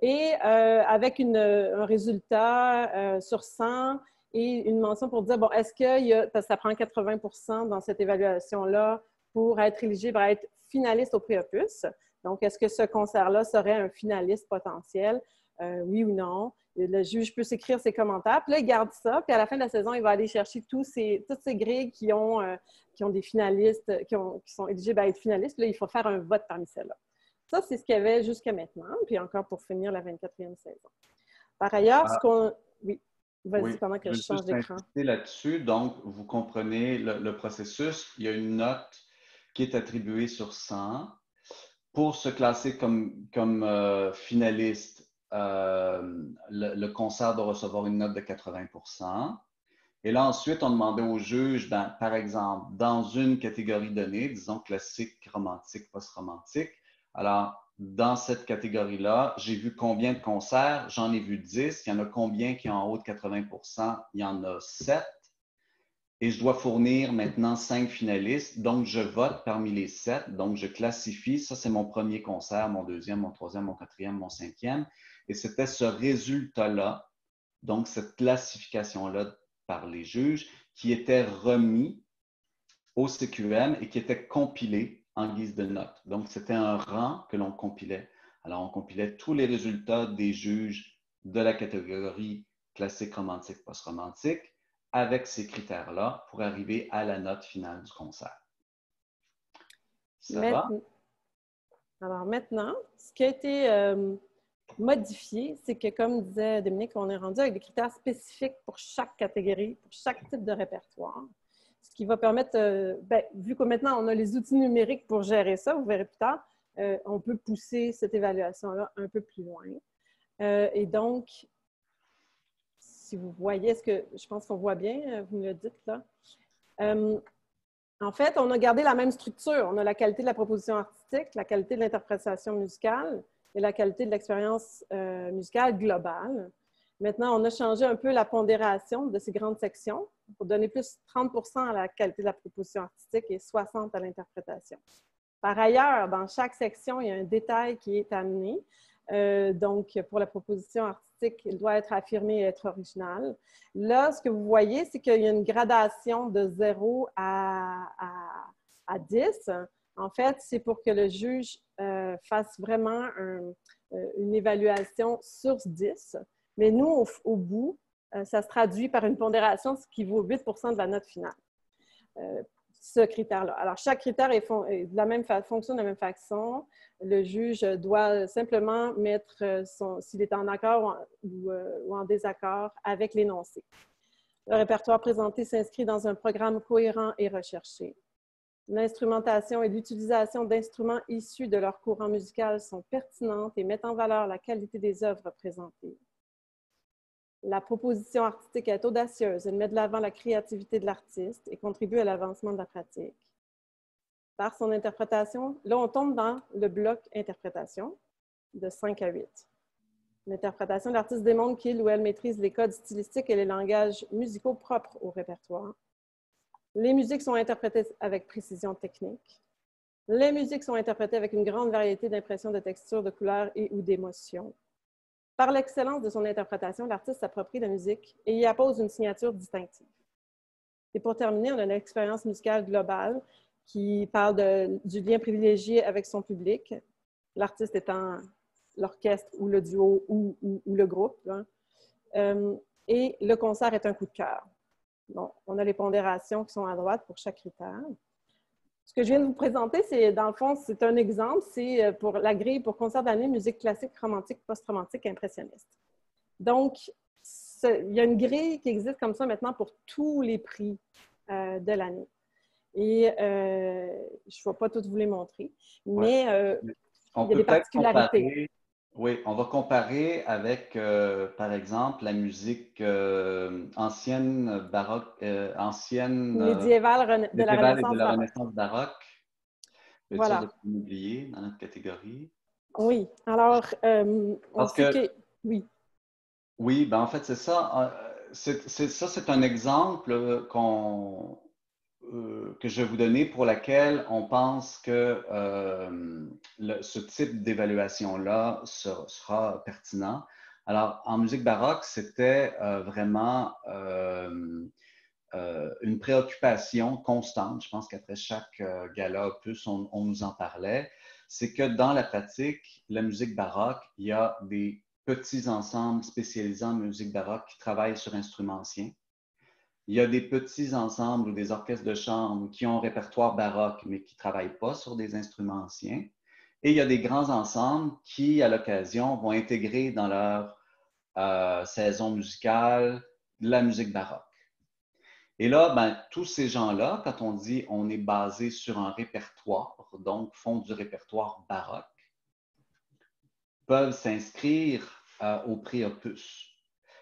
[SPEAKER 3] Et avec un résultat sur 100 et une mention pour dire, bon, est-ce que ça prend 80% dans cette évaluation-là pour être éligible à être finaliste au prix Opus. Donc, est-ce que ce concert-là serait un finaliste potentiel? Oui ou non? Le juge peut s'écrire ses commentaires, puis là, il garde ça, puis à la fin de la saison, il va aller chercher toutes ces grilles qui ont des finalistes, qui sont éligibles à être finalistes, puis là, il faut faire un vote parmi celles-là. Ça, c'est ce qu'il y avait jusqu'à maintenant, puis encore pour finir la 24e saison. Par ailleurs, Oui, vas-y, pendant que je change d'écran.
[SPEAKER 1] Là-dessus, donc, vous comprenez le processus. Il y a une note qui est attribuée sur 100. Pour se classer comme finaliste, le concert doit recevoir une note de 80%. Et là, ensuite, on demandait au juge, par exemple, dans une catégorie donnée, disons classique, romantique, post-romantique. Alors, dans cette catégorie-là, j'ai vu combien de concerts? J'en ai vu 10. Il y en a combien qui ont en haut de 80%? Il y en a 7. Et je dois fournir maintenant 5 finalistes. Donc, je vote parmi les 7. Donc, je classifie. Ça, c'est mon premier concert, mon deuxième, mon troisième, mon quatrième, mon cinquième. Et c'était ce résultat-là, donc cette classification-là par les juges, qui étaient remis au CQM et qui étaient compilés en guise de notes. Donc, c'était un rang que l'on compilait. Alors, on compilait tous les résultats des juges de la catégorie classique, romantique, post-romantique avec ces critères-là pour arriver à la note finale du concert. Ça va?
[SPEAKER 3] Alors maintenant, ce qui a été modifié, c'est que, comme disait Dominique, on est rendu avec des critères spécifiques pour chaque catégorie, pour chaque type de répertoire. Ce qui va permettre, vu que maintenant on a les outils numériques pour gérer ça, vous verrez plus tard, on peut pousser cette évaluation-là un peu plus loin. Et donc, si vous voyez, je pense qu'on voit bien, vous me le dites là. En fait, on a gardé la même structure. On a la qualité de la proposition artistique, la qualité de l'interprétation musicale et la qualité de l'expérience musicale globale. Maintenant, on a changé un peu la pondération de ces grandes sections pour donner plus 30% à la qualité de la proposition artistique et 60% à l'interprétation. Par ailleurs, dans chaque section, il y a un détail qui est amené. Donc, pour la proposition artistique, il doit être affirmé et être original. Là, ce que vous voyez, c'est qu'il y a une gradation de 0 à 10. En fait, c'est pour que le juge fasse vraiment une évaluation sur 10. Mais nous, au bout, ça se traduit par une pondération, ce qui vaut 8% de la note finale. Ce critère-là. Alors, chaque critère fonctionne de la même façon. Le juge doit simplement mettre s'il est en accord ou en désaccord avec l'énoncé. Le répertoire présenté s'inscrit dans un programme cohérent et recherché. L'instrumentation et l'utilisation d'instruments issus de leur courant musical sont pertinentes et mettent en valeur la qualité des œuvres présentées. La proposition artistique est audacieuse. Elle met de l'avant la créativité de l'artiste et contribue à l'avancement de la pratique. Par son interprétation, là, on tombe dans le bloc interprétation de 5 à 8. L'interprétation de l'artiste démontre qu'il ou elle maîtrise les codes stylistiques et les langages musicaux propres au répertoire. Les musiques sont interprétées avec précision technique. Les musiques sont interprétées avec une grande variété d'impressions, de textures, de couleurs et ou d'émotions. Par l'excellence de son interprétation, l'artiste s'approprie la musique et y appose une signature distinctive. Et pour terminer, on a une expérience musicale globale qui parle du lien privilégié avec son public, l'artiste étant l'orchestre ou le duo ou le groupe. Hein. Et le concert est un coup de cœur. Bon, on a les pondérations qui sont à droite pour chaque critère. Ce que je viens de vous présenter, c'est, dans le fond, c'est un exemple, c'est pour la grille pour concert d'année, musique classique, romantique, post-romantique, impressionniste. Donc, il y a une grille qui existe comme ça maintenant pour tous les prix de l'année. Et je ne vais pas toutes vous les montrer, mais il y a des particularités.
[SPEAKER 1] Oui, on va comparer avec, par exemple, la musique ancienne, baroque,
[SPEAKER 3] médiévale de la
[SPEAKER 1] Renaissance baroque.
[SPEAKER 3] Voilà.
[SPEAKER 1] De oublier dans notre catégorie.
[SPEAKER 3] Oui, alors, on sait que... Oui.
[SPEAKER 1] Oui, ben en fait, c'est ça. C'est un exemple que je vais vous donner pour laquelle on pense que ce type d'évaluation-là sera pertinent. Alors, en musique baroque, c'était vraiment une préoccupation constante. Je pense qu'après chaque gala opus, on nous en parlait. C'est que dans la pratique, la musique baroque, il y a des petits ensembles spécialisés en musique baroque qui travaillent sur instruments anciens. Il y a des petits ensembles ou des orchestres de chambre qui ont un répertoire baroque, mais qui ne travaillent pas sur des instruments anciens. Et il y a des grands ensembles qui, à l'occasion, vont intégrer dans leur saison musicale la musique baroque. Et là, ben, tous ces gens-là, quand on dit on est basé sur un répertoire, donc font du répertoire baroque, peuvent s'inscrire au prix Opus.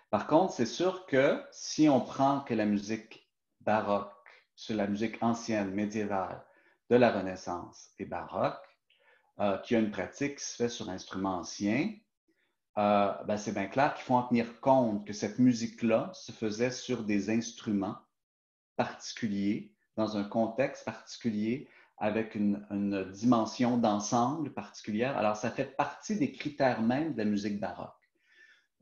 [SPEAKER 1] Par contre, c'est sûr que si on prend que la musique baroque, sur la musique ancienne, médiévale, de la Renaissance et baroque, qui a une pratique qui se fait sur instruments anciens, ben c'est bien clair qu'il faut en tenir compte que cette musique-là se faisait sur des instruments particuliers, dans un contexte particulier, avec une dimension d'ensemble particulière. Alors, ça fait partie des critères même de la musique baroque.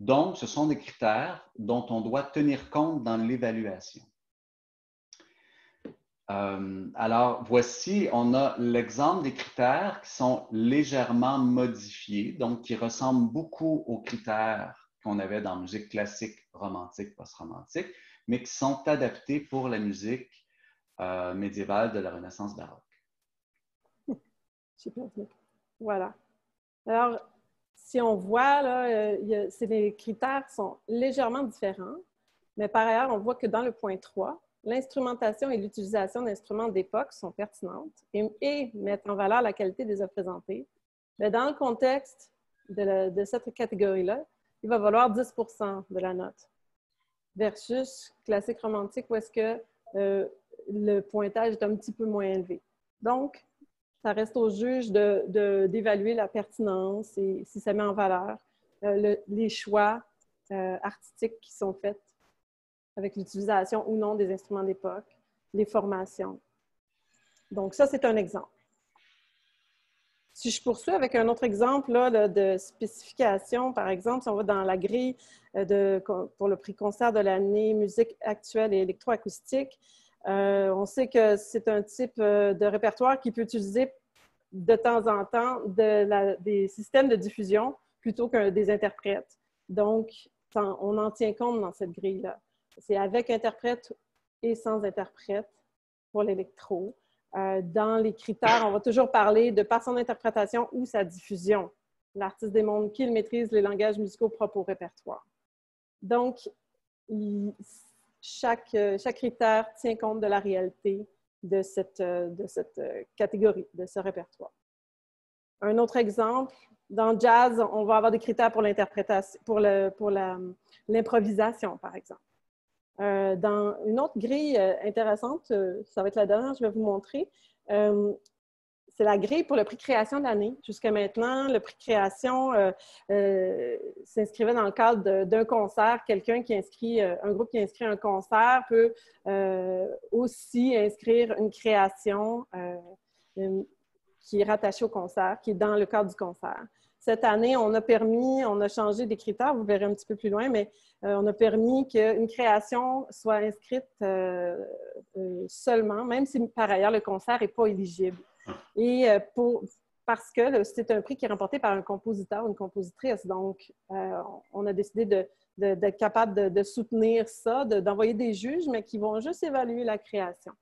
[SPEAKER 1] Donc, ce sont des critères dont on doit tenir compte dans l'évaluation. Alors, voici, on a l'exemple des critères qui sont légèrement modifiés, donc qui ressemblent beaucoup aux critères qu'on avait dans la musique classique, romantique, post-romantique, mais qui sont adaptés pour la musique médiévale de la Renaissance baroque.
[SPEAKER 3] Super. Voilà. Alors, si on voit, là, les critères sont légèrement différents, mais par ailleurs, on voit que dans le point 3, l'instrumentation et l'utilisation d'instruments d'époque sont pertinentes et mettent en valeur la qualité des œuvres présentées. Mais dans le contexte de cette catégorie-là, il va valoir 10 % de la note versus classique romantique où est-ce que le pointage est un petit peu moins élevé. Donc, ça reste au juge d'évaluer la pertinence et si ça met en valeur les choix artistiques qui sont faits avec l'utilisation ou non des instruments d'époque, les formations. Donc, ça, c'est un exemple. Si je poursuis avec un autre exemple là, de spécification, par exemple, si on va dans la grille pour le prix concert de l'année musique actuelle et électroacoustique, on sait que c'est un type de répertoire qui peut utiliser de temps en temps des systèmes de diffusion plutôt que des interprètes. Donc, on en tient compte dans cette grille-là. C'est avec interprète et sans interprète pour l'électro. Dans les critères, on va toujours parler de par son interprétation ou sa diffusion. L'artiste démontre qu'il maîtrise les langages musicaux propres au répertoire. Donc, chaque critère tient compte de la réalité de cette catégorie, de ce répertoire. Un autre exemple, dans le jazz, on va avoir des critères pour l'interprétation, pour l'improvisation, par exemple. Dans une autre grille intéressante, ça va être la dernière, je vais vous montrer, c'est la grille pour le prix création de l'année. Jusqu'à maintenant, le prix création s'inscrivait dans le cadre d'un concert. Quelqu'un qui inscrit, un groupe qui inscrit un concert peut aussi inscrire une création qui est rattachée au concert, qui est dans le cadre du concert. Cette année, on a changé des critères, vous verrez un petit peu plus loin, mais on a permis qu'une création soit inscrite seulement, même si par ailleurs le concert n'est pas éligible. Et parce que c'est un prix qui est remporté par un compositeur ou une compositrice. Donc, on a décidé d'être capable de soutenir ça, d'envoyer des juges, mais qui vont juste évaluer la création.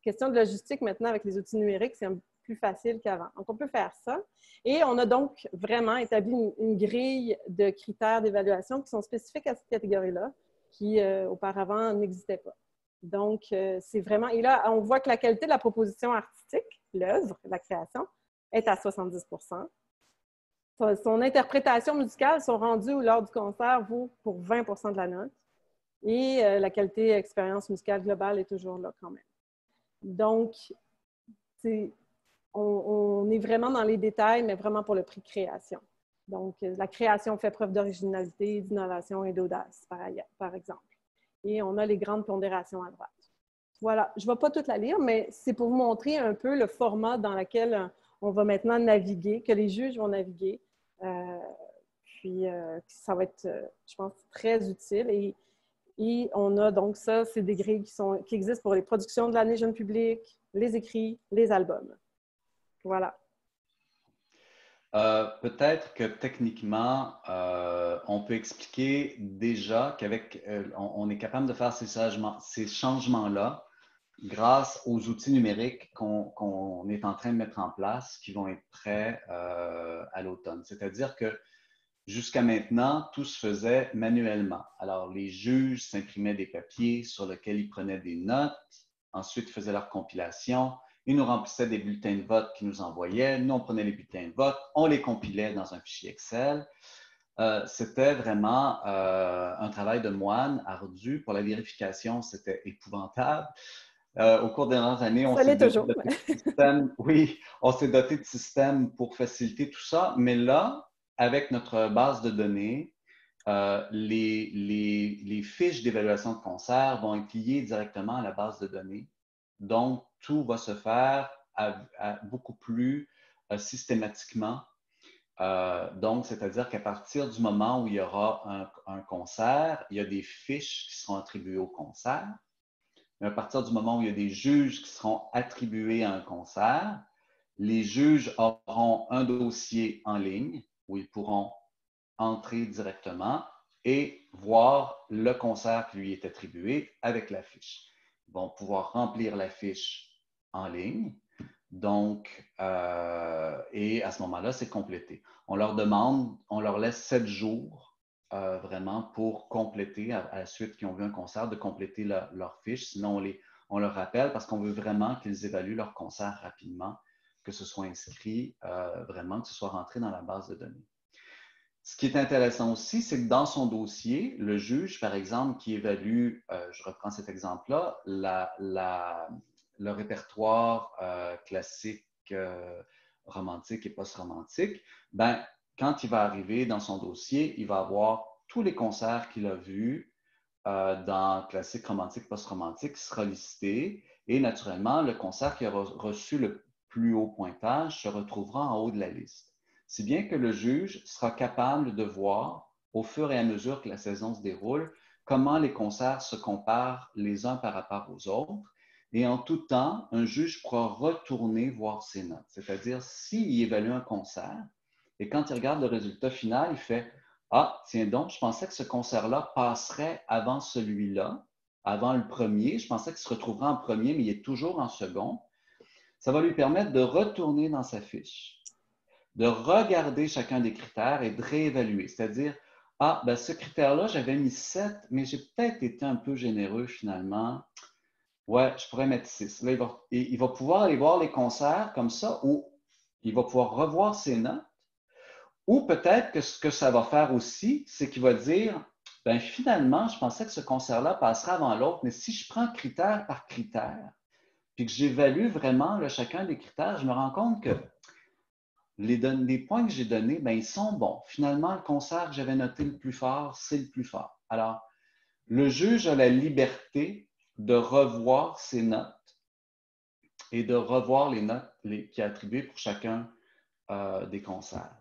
[SPEAKER 3] Question de logistique, maintenant, avec les outils numériques, c'est un peu plus facile qu'avant. Donc, on peut faire ça. Et on a donc vraiment établi une grille de critères d'évaluation qui sont spécifiques à cette catégorie-là, qui auparavant n'existait pas. Donc, c'est vraiment... Et là, on voit que la qualité de la proposition artistique, l'œuvre, la création, est à 70 %. Son interprétation musicale, son rendu lors du concert vaut pour 20 % de la note. Et la qualité expérience musicale globale est toujours là quand même. Donc, on est vraiment dans les détails, mais vraiment pour le prix création. Donc, la création fait preuve d'originalité, d'innovation et d'audace, par exemple. Et on a les grandes pondérations à droite. Voilà, je ne vais pas toute la lire, mais c'est pour vous montrer un peu le format dans lequel on va maintenant naviguer, que les juges vont naviguer. Puis, ça va être, je pense, très utile. Et on a donc ça, c'est des grilles qui existent pour les productions de l'année jeune public, les écrits, les albums. Voilà.
[SPEAKER 1] Peut-être que techniquement, on peut expliquer déjà qu'avec, on est capable de faire ces changements-là grâce aux outils numériques qu'on est en train de mettre en place, qui vont être prêts à l'automne. C'est-à-dire que jusqu'à maintenant, tout se faisait manuellement. Alors, les juges s'imprimaient des papiers sur lesquels ils prenaient des notes, ensuite faisaient leur compilation. Ils nous remplissaient des bulletins de vote qu'ils nous envoyaient. Nous, on prenait les bulletins de vote, on les compilait dans un fichier Excel. C'était vraiment un travail de moine ardu. Pour la vérification, c'était épouvantable. Au cours des dernières années, on s'est doté de systèmes. Oui, on s'est doté de systèmes pour faciliter tout ça. Mais là, avec notre base de données, les fiches d'évaluation de concert vont être liées directement à la base de données. Donc, tout va se faire beaucoup plus systématiquement. Donc, c'est-à-dire qu'à partir du moment où il y aura un concert, il y a des fiches qui seront attribuées au concert. Mais à partir du moment où il y a des juges qui seront attribués à un concert, les juges auront un dossier en ligne où ils pourront entrer directement et voir le concert qui lui est attribué avec la fiche. Ils vont pouvoir remplir la fiche en ligne. Donc, et à ce moment-là, c'est complété. On leur demande, on leur laisse 7 jours vraiment pour compléter, à la suite qu'ils ont vu un concert, de compléter leur fiche. Sinon, on leur rappelle parce qu'on veut vraiment qu'ils évaluent leur concert rapidement, que ce soit inscrit, vraiment, que ce soit rentré dans la base de données. Ce qui est intéressant aussi, c'est que dans son dossier, le juge, par exemple, qui évalue, je reprends cet exemple-là, le répertoire classique, romantique et post-romantique, ben, quand il va arriver dans son dossier, il va avoir tous les concerts qu'il a vus dans classique, romantique, post-romantique qui sera listé. Et naturellement, le concert qui aura reçu le plus haut pointage se retrouvera en haut de la liste. Si bien que le juge sera capable de voir, au fur et à mesure que la saison se déroule, comment les concerts se comparent les uns par rapport aux autres. Et en tout temps, un juge pourra retourner voir ses notes. C'est-à-dire, s'il évalue un concert, et quand il regarde le résultat final, il fait « Ah, tiens donc, je pensais que ce concert-là passerait avant celui-là, avant le premier. Je pensais qu'il se retrouverait en premier, mais il est toujours en second. » Ça va lui permettre de retourner dans sa fiche, de regarder chacun des critères et de réévaluer. C'est-à-dire, ah, ben ce critère-là, j'avais mis 7, mais j'ai peut-être été un peu généreux finalement. Ouais, je pourrais mettre 6. Là, il va pouvoir aller voir les concerts comme ça, ou il va pouvoir revoir ses notes. Ou peut-être que ce que ça va faire aussi, c'est qu'il va dire, ben finalement, je pensais que ce concert-là passerait avant l'autre, mais si je prends critère par critère, puis que j'évalue vraiment chacun des critères, je me rends compte que les points que j'ai donnés, ben, ils sont bons. Finalement, le concert que j'avais noté le plus fort, c'est le plus fort. Alors, le juge a la liberté de revoir ses notes et de revoir les notes qui sont attribuées pour chacun des concerts.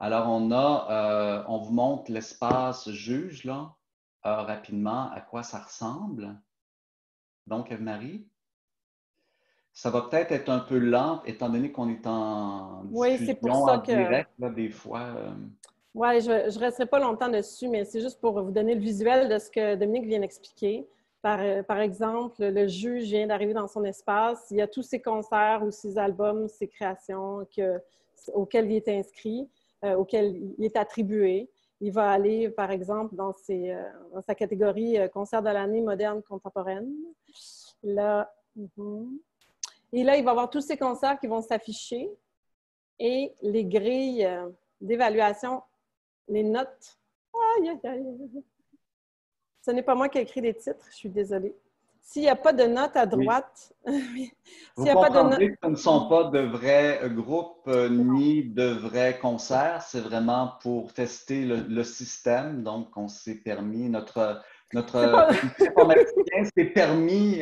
[SPEAKER 1] Alors, on vous montre l'espace juge, là, rapidement, à quoi ça ressemble. Donc, Eve-Marie? Ça va peut-être être un peu lent, étant donné qu'on est en
[SPEAKER 3] Oui, c'est pour ça
[SPEAKER 1] en
[SPEAKER 3] que...
[SPEAKER 1] direct, là, des fois.
[SPEAKER 3] Oui, je ne resterai pas longtemps dessus, mais c'est juste pour vous donner le visuel de ce que Dominique vient d'expliquer. Par exemple, le juge vient d'arriver dans son espace. Il y a tous ses concerts ou ses albums, ses créations auxquels il est inscrit, auxquels il est attribué. Il va aller, par exemple, dans sa catégorie concert de l'année moderne contemporaine. Là, Et là, il va avoir tous ces concerts qui vont s'afficher et les grilles d'évaluation, les notes. Aïe, aïe, aïe. Ce n'est pas moi qui ai écrit les titres, je suis désolée. S'il n'y a pas de notes à droite...
[SPEAKER 1] Oui. Vous comprendrez que ce ne sont pas de vrais groupes ni de vrais concerts. C'est vraiment pour tester le système. Donc, on s'est permis, notre informaticien s'est permis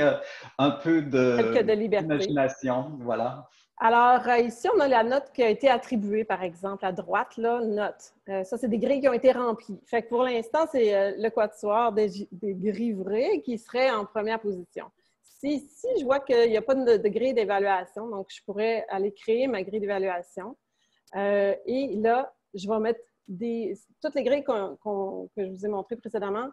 [SPEAKER 1] un peu d'imagination. Voilà.
[SPEAKER 3] Alors, ici, on a la note qui a été attribuée, par exemple, à droite, là, note. Ça, c'est des grilles qui ont été remplies. Fait que pour l'instant, c'est le quatuor des grilles vraies qui serait en première position. Si je vois qu'il n'y a pas de grille d'évaluation, donc je pourrais aller créer ma grille d'évaluation. Et là, je vais mettre toutes les grilles que je vous ai montrées précédemment.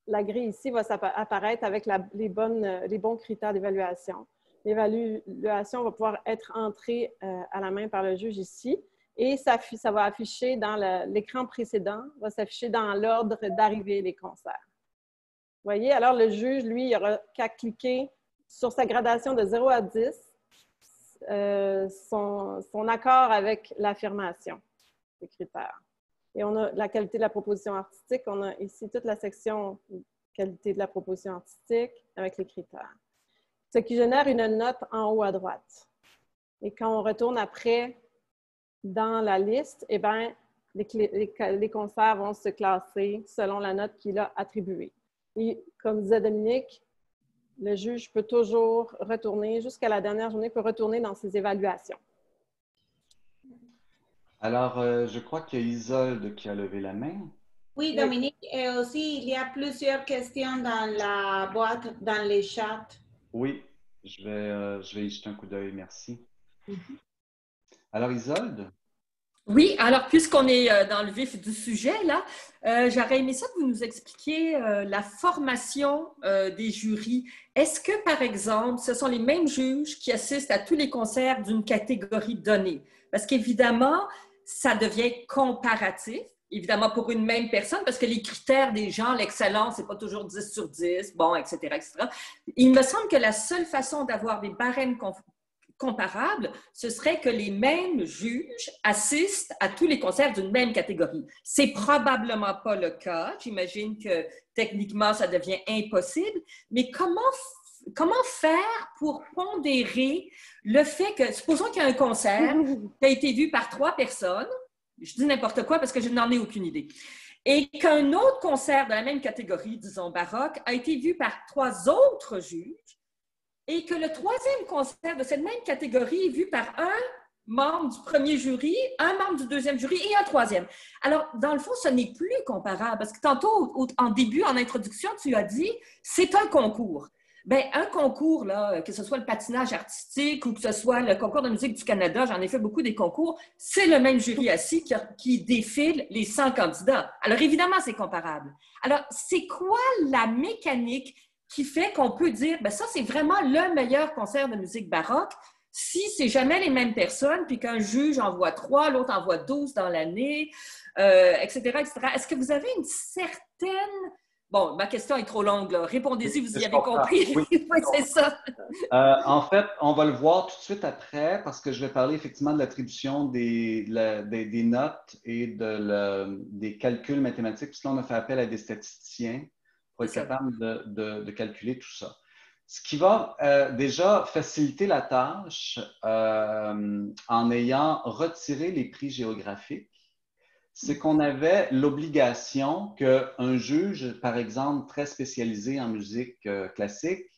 [SPEAKER 3] La grille ici va apparaître avec les bons critères d'évaluation. L'évaluation va pouvoir être entrée à la main par le juge ici et ça va afficher dans l'écran précédent, va s'afficher dans l'ordre d'arrivée des concerts. Vous voyez, alors le juge, lui, il n'aura qu'à cliquer sur sa gradation de 0 à 10, son accord avec l'affirmation des critères. Et on a la qualité de la proposition artistique, on a ici toute la section qualité de la proposition artistique avec les critères. Ce qui génère une note en haut à droite. Et quand on retourne après dans la liste, eh bien, les concerts vont se classer selon la note qu'il a attribuée. Et comme disait Dominique, le juge peut toujours retourner, jusqu'à la dernière journée, peut retourner dans ses évaluations.
[SPEAKER 1] Alors, je crois qu'il y a Isolde qui a levé la main.
[SPEAKER 2] Oui, Dominique, et aussi, il y a plusieurs questions dans la boîte, dans les chats.
[SPEAKER 1] Oui, je vais y jeter un coup d'œil, merci. Alors, Isolde?
[SPEAKER 4] Oui, alors puisqu'on est dans le vif du sujet, là, j'aurais aimé ça que vous nous expliquiez la formation des jurys. Est-ce que, par exemple, ce sont les mêmes juges qui assistent à tous les concerts d'une catégorie donnée? Parce qu'évidemment, ça devient comparatif, évidemment pour une même personne, parce que les critères des gens, l'excellence, c'est pas toujours 10 sur 10, bon, etc., etc. Il me semble que la seule façon d'avoir des barèmes comparable, ce serait que les mêmes juges assistent à tous les concerts d'une même catégorie. C'est probablement pas le cas. J'imagine que techniquement, ça devient impossible. Mais comment faire pour pondérer le fait que, supposons qu'il y a un concert qui a été vu par 3 personnes, je dis n'importe quoi parce que je n'en ai aucune idée, et qu'un autre concert de la même catégorie, disons baroque, a été vu par 3 autres juges, et que le 3e concert de cette même catégorie est vu par un membre du premier jury, un membre du 2e jury et un 3e. Alors, dans le fond, ce n'est plus comparable, parce que tantôt, en début, en introduction, tu as dit, c'est un concours. Bien, un concours, là, que ce soit le patinage artistique ou que ce soit le concours de musique du Canada, j'en ai fait beaucoup des concours, c'est le même jury assis qui défile les 100 candidats. Alors, évidemment, c'est comparable. Alors, c'est quoi la mécanique qui fait qu'on peut dire, ben ça, c'est vraiment le meilleur concert de musique baroque si c'est jamais les mêmes personnes, puis qu'un juge en voit 3, l'autre en voit 12 dans l'année, etc., etc. Est-ce que vous avez une certaine... Bon, ma question est trop longue, là. Répondez-y, vous y avez compris.
[SPEAKER 1] Oui,
[SPEAKER 4] oui, c'est ça.
[SPEAKER 1] En fait, on va le voir tout de suite après parce que je vais parler effectivement de l'attribution des notes et des calculs mathématiques. Puis là, on a fait appel à des statisticiens pour être capable de calculer tout ça. Ce qui va déjà faciliter la tâche en ayant retiré les prix géographiques, c'est qu'on avait l'obligation qu'un juge, par exemple, très spécialisé en musique classique,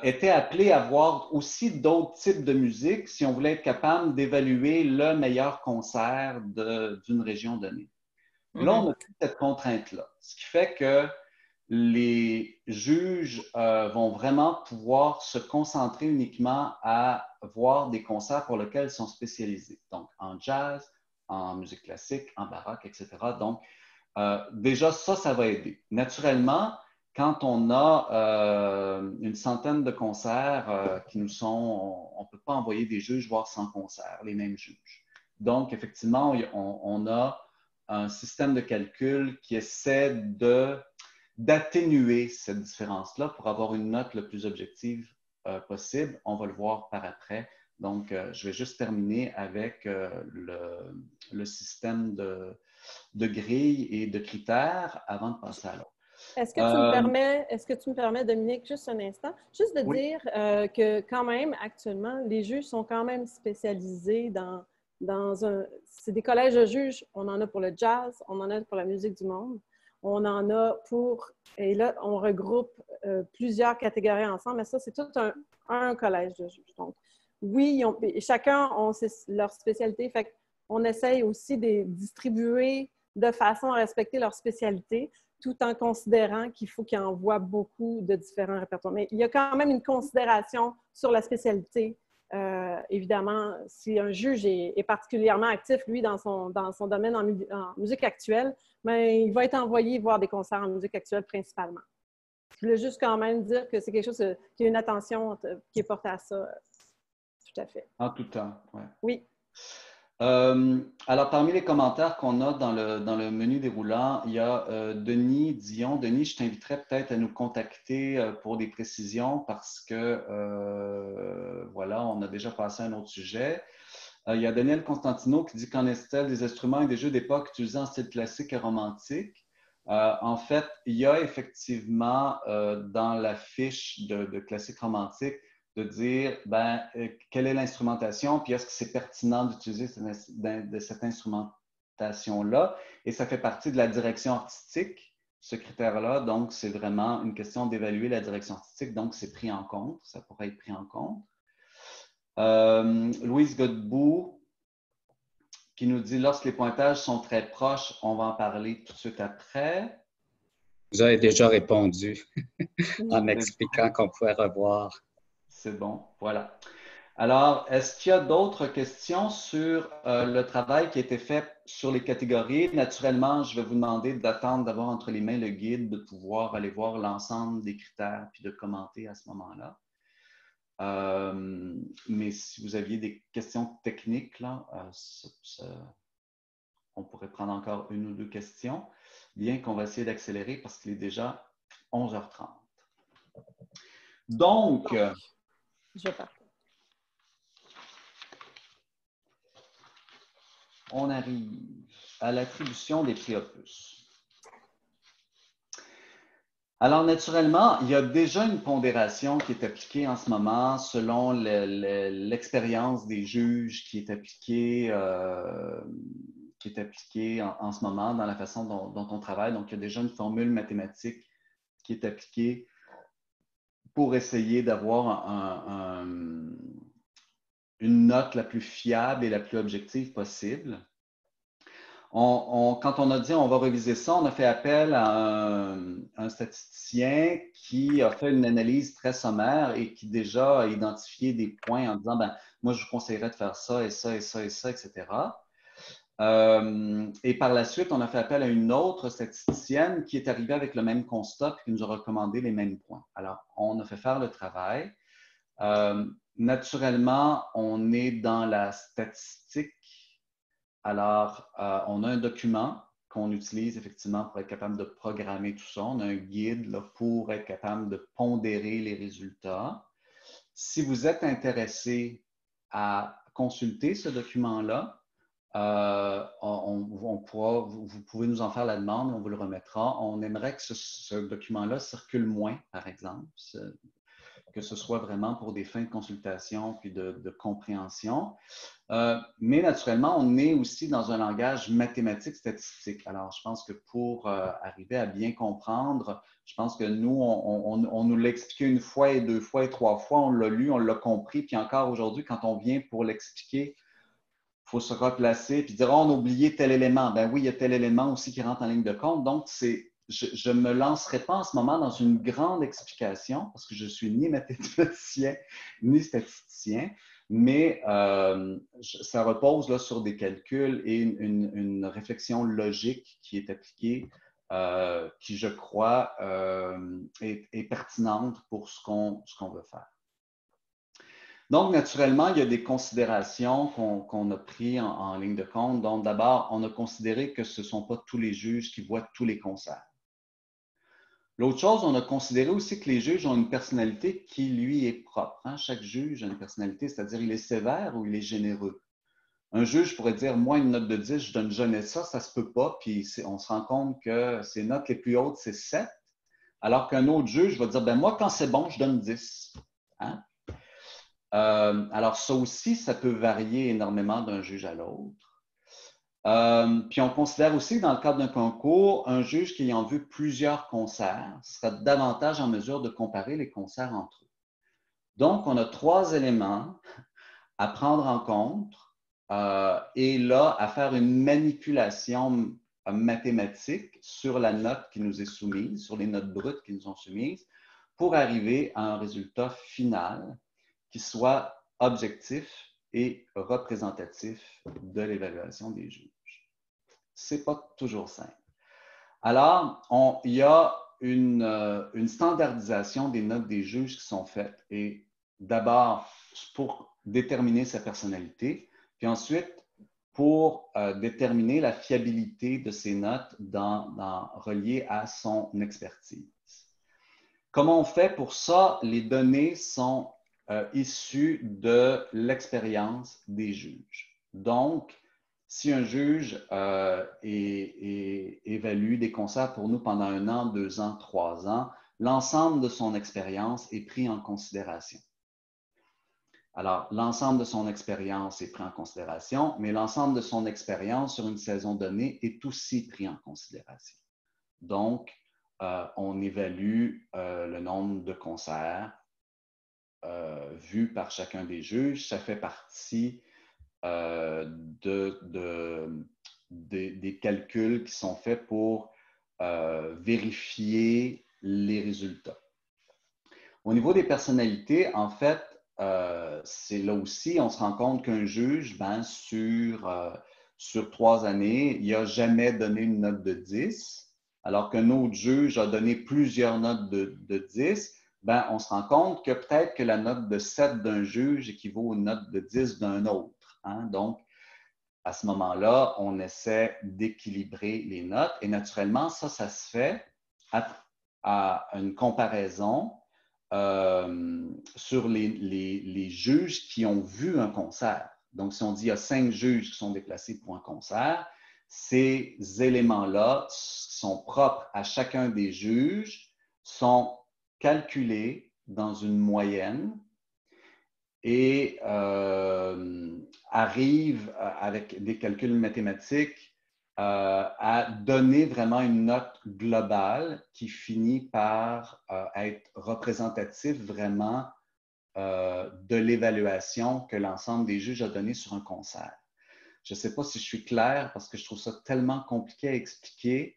[SPEAKER 1] était appelé à voir aussi d'autres types de musique si on voulait être capable d'évaluer le meilleur concert d'une région donnée. Là, on a plus cette contrainte-là, ce qui fait que les juges vont vraiment pouvoir se concentrer uniquement à voir des concerts pour lesquels ils sont spécialisés. Donc, en jazz, en musique classique, en baroque, etc. Donc, déjà, ça va aider. Naturellement, quand on a une centaine de concerts qui nous sont... On ne peut pas envoyer des juges voir 100 concerts, les mêmes juges. Donc, effectivement, on a un système de calcul qui essaie d'atténuer cette différence-là pour avoir une note le plus objective possible. On va le voir par après. Donc, je vais juste terminer avec le système de grilles et de critères avant de passer à l'autre.
[SPEAKER 3] Est-ce que tu me permets, Dominique, juste un instant, juste de dire que quand même, actuellement, les juges sont quand même spécialisés c'est des collèges de juges, on en a pour le jazz, on en a pour la musique du monde, on en a et là, on regroupe plusieurs catégories ensemble, mais ça, c'est tout un collège de juges. Donc, oui, chacun a leur spécialité, fait qu'on essaye aussi de distribuer de façon à respecter leur spécialité, tout en considérant qu'il faut qu'ils envoient beaucoup de différents répertoires. Mais il y a quand même une considération sur la spécialité. Évidemment, si un juge est particulièrement actif, lui, dans son domaine en musique actuelle, mais il va être envoyé voir des concerts en musique actuelle principalement. Je voulais juste quand même dire que c'est quelque chose qui a une attention qui est portée à ça. Tout à fait.
[SPEAKER 1] En tout temps, ouais.
[SPEAKER 3] Oui.
[SPEAKER 1] Alors, parmi les commentaires qu'on a dans le menu déroulant, il y a Denis Dion. Denis, je t'inviterais peut-être à nous contacter pour des précisions parce que, voilà, on a déjà passé à un autre sujet. Il y a Daniel Constantino qui dit qu'en est-il des instruments et des jeux d'époque utilisés en style classique et romantique? En fait, il y a effectivement dans la fiche de classique romantique de dire quelle est l'instrumentation, puis est-ce que c'est pertinent d'utiliser cette instrumentation-là. Et ça fait partie de la direction artistique, ce critère-là. Donc, c'est vraiment une question d'évaluer la direction artistique. Donc, c'est pris en compte. Ça pourrait être pris en compte. Louise Godbout qui nous dit « Lorsque les pointages sont très proches, on va en parler tout de suite après. »
[SPEAKER 5] Vous avez déjà répondu en expliquant qu'on pouvait revoir.
[SPEAKER 1] C'est bon, voilà. Alors, est-ce qu'il y a d'autres questions sur le travail qui a été fait sur les catégories? Naturellement, je vais vous demander d'attendre d'avoir entre les mains le guide, de pouvoir aller voir l'ensemble des critères puis de commenter à ce moment-là. Mais si vous aviez des questions techniques, là, on pourrait prendre encore une ou deux questions, bien qu'on va essayer d'accélérer parce qu'il est déjà 11h30. Donc,
[SPEAKER 3] je pars.
[SPEAKER 1] On arrive à l'attribution des prix Opus. Alors, naturellement, il y a déjà une pondération qui est appliquée en ce moment selon l'expérience des juges qui est appliquée, en ce moment dans la façon dont on travaille. Donc, il y a déjà une formule mathématique qui est appliquée pour essayer d'avoir une note la plus fiable et la plus objective possible. Quand on a dit on va réviser ça, on a fait appel à un statisticien qui a fait une analyse très sommaire et qui déjà a identifié des points en disant, ben, moi, je vous conseillerais de faire ça et ça et ça et ça, etc. Et par la suite, on a fait appel à une autre statisticienne qui est arrivée avec le même constat et qui nous a recommandé les mêmes points. Alors, on a fait faire le travail. Naturellement, on est dans la statistique. Alors, on a un document qu'on utilise effectivement pour être capable de programmer tout ça. On a un guide là, pour être capable de pondérer les résultats. Si vous êtes intéressé à consulter ce document-là, vous pouvez nous en faire la demande, on vous le remettra. On aimerait que ce document-là circule moins, par exemple, que ce soit vraiment pour des fins de consultation puis de compréhension. Mais naturellement, on est aussi dans un langage mathématique statistique. Alors, je pense que pour arriver à bien comprendre, je pense que nous, on nous l'a expliqué une fois et deux fois et trois fois, on l'a lu, on l'a compris, puis encore aujourd'hui, quand on vient pour l'expliquer, il faut se replacer puis dire, oh, on a oublié tel élément. Ben oui, il y a tel élément aussi qui rentre en ligne de compte. Donc, je ne me lancerai pas en ce moment dans une grande explication parce que je ne suis ni mathématicien ni statisticien, mais ça repose là, sur des calculs et une réflexion logique qui est appliquée, qui, je crois, est pertinente pour ce qu'on veut faire. Donc, naturellement, il y a des considérations qu'on a prises en ligne de compte. Donc, d'abord, on a considéré que ce ne sont pas tous les juges qui voient tous les concerts. L'autre chose, on a considéré aussi que les juges ont une personnalité qui, lui, est propre. Hein? Chaque juge a une personnalité, c'est-à-dire il est sévère ou il est généreux. Un juge pourrait dire, moi, une note de 10, je donne jamais ça, ça ne se peut pas. Puis on se rend compte que ses notes les plus hautes, c'est 7. Alors qu'un autre juge va dire, ben moi, quand c'est bon, je donne 10. Hein? Alors, ça aussi, ça peut varier énormément d'un juge à l'autre. Puis, on considère aussi, dans le cadre d'un concours, un juge qui ayant vu plusieurs concerts sera davantage en mesure de comparer les concerts entre eux. Donc, on a 3 éléments à prendre en compte et là, à faire une manipulation mathématique sur la note qui nous est soumise, sur les notes brutes qui nous sont soumises, pour arriver à un résultat final qui soit objectif et représentatif de l'évaluation des juges. Ce n'est pas toujours simple. Alors, il y a une standardisation des notes des juges qui sont faites. Et d'abord, pour déterminer sa personnalité, puis ensuite, pour déterminer la fiabilité de ces notes reliées à son expertise. Comment on fait pour ça? Les données sont issues de l'expérience des juges. Donc, si un juge évalue des concerts pour nous pendant 1 an, 2 ans, 3 ans, l'ensemble de son expérience est pris en considération. Alors, l'ensemble de son expérience est pris en considération, mais l'ensemble de son expérience sur une saison donnée est aussi pris en considération. Donc, on évalue le nombre de concerts vus par chacun des juges. Ça fait partie des calculs qui sont faits pour vérifier les résultats. Au niveau des personnalités, en fait, c'est là aussi, on se rend compte qu'un juge, sur 3 années, il n'a jamais donné une note de 10, alors qu'un autre juge a donné plusieurs notes de 10. On se rend compte que peut-être que la note de 7 d'un juge équivaut à une note de 10 d'un autre. Hein? Donc, à ce moment-là, on essaie d'équilibrer les notes et naturellement, ça se fait à une comparaison sur les juges qui ont vu un concert. Donc, si on dit qu'il y a 5 juges qui sont déplacés pour un concert, ces éléments-là qui sont propres à chacun des juges sont calculés dans une moyenne et arrivent avec des calculs mathématiques à donner vraiment une note globale qui finit par être représentative vraiment de l'évaluation que l'ensemble des juges a donnée sur un concert. Je ne sais pas si je suis clair parce que je trouve ça tellement compliqué à expliquer,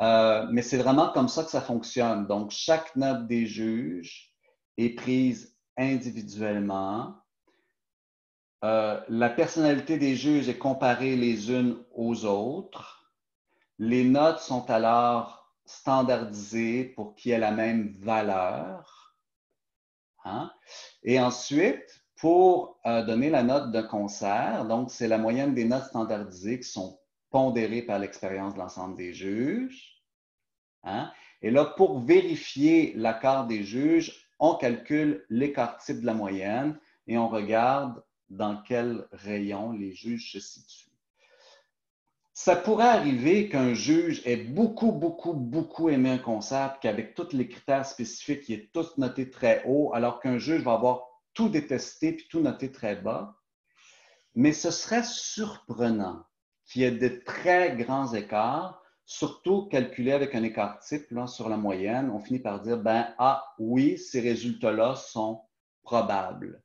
[SPEAKER 1] mais c'est vraiment comme ça que ça fonctionne. Donc, chaque note des juges est prise individuellement. La personnalité des juges est comparée les unes aux autres. Les notes sont alors standardisées pour qu'il y ait la même valeur. Hein? Et ensuite, pour donner la note d'un concert, donc c'est la moyenne des notes standardisées qui sont pondérées par l'expérience de l'ensemble des juges. Hein? Et là, pour vérifier l'accord des juges, on calcule l'écart type de la moyenne et on regarde dans quel rayon les juges se situent. Ça pourrait arriver qu'un juge ait beaucoup aimé un concert, qu'avec tous les critères spécifiques, il est tous noté très haut, alors qu'un juge va avoir tout détesté puis tout noté très bas. Mais ce serait surprenant qu'il y ait de très grands écarts, surtout calculés avec un écart type là, sur la moyenne. On finit par dire, oui, ces résultats-là sont probables.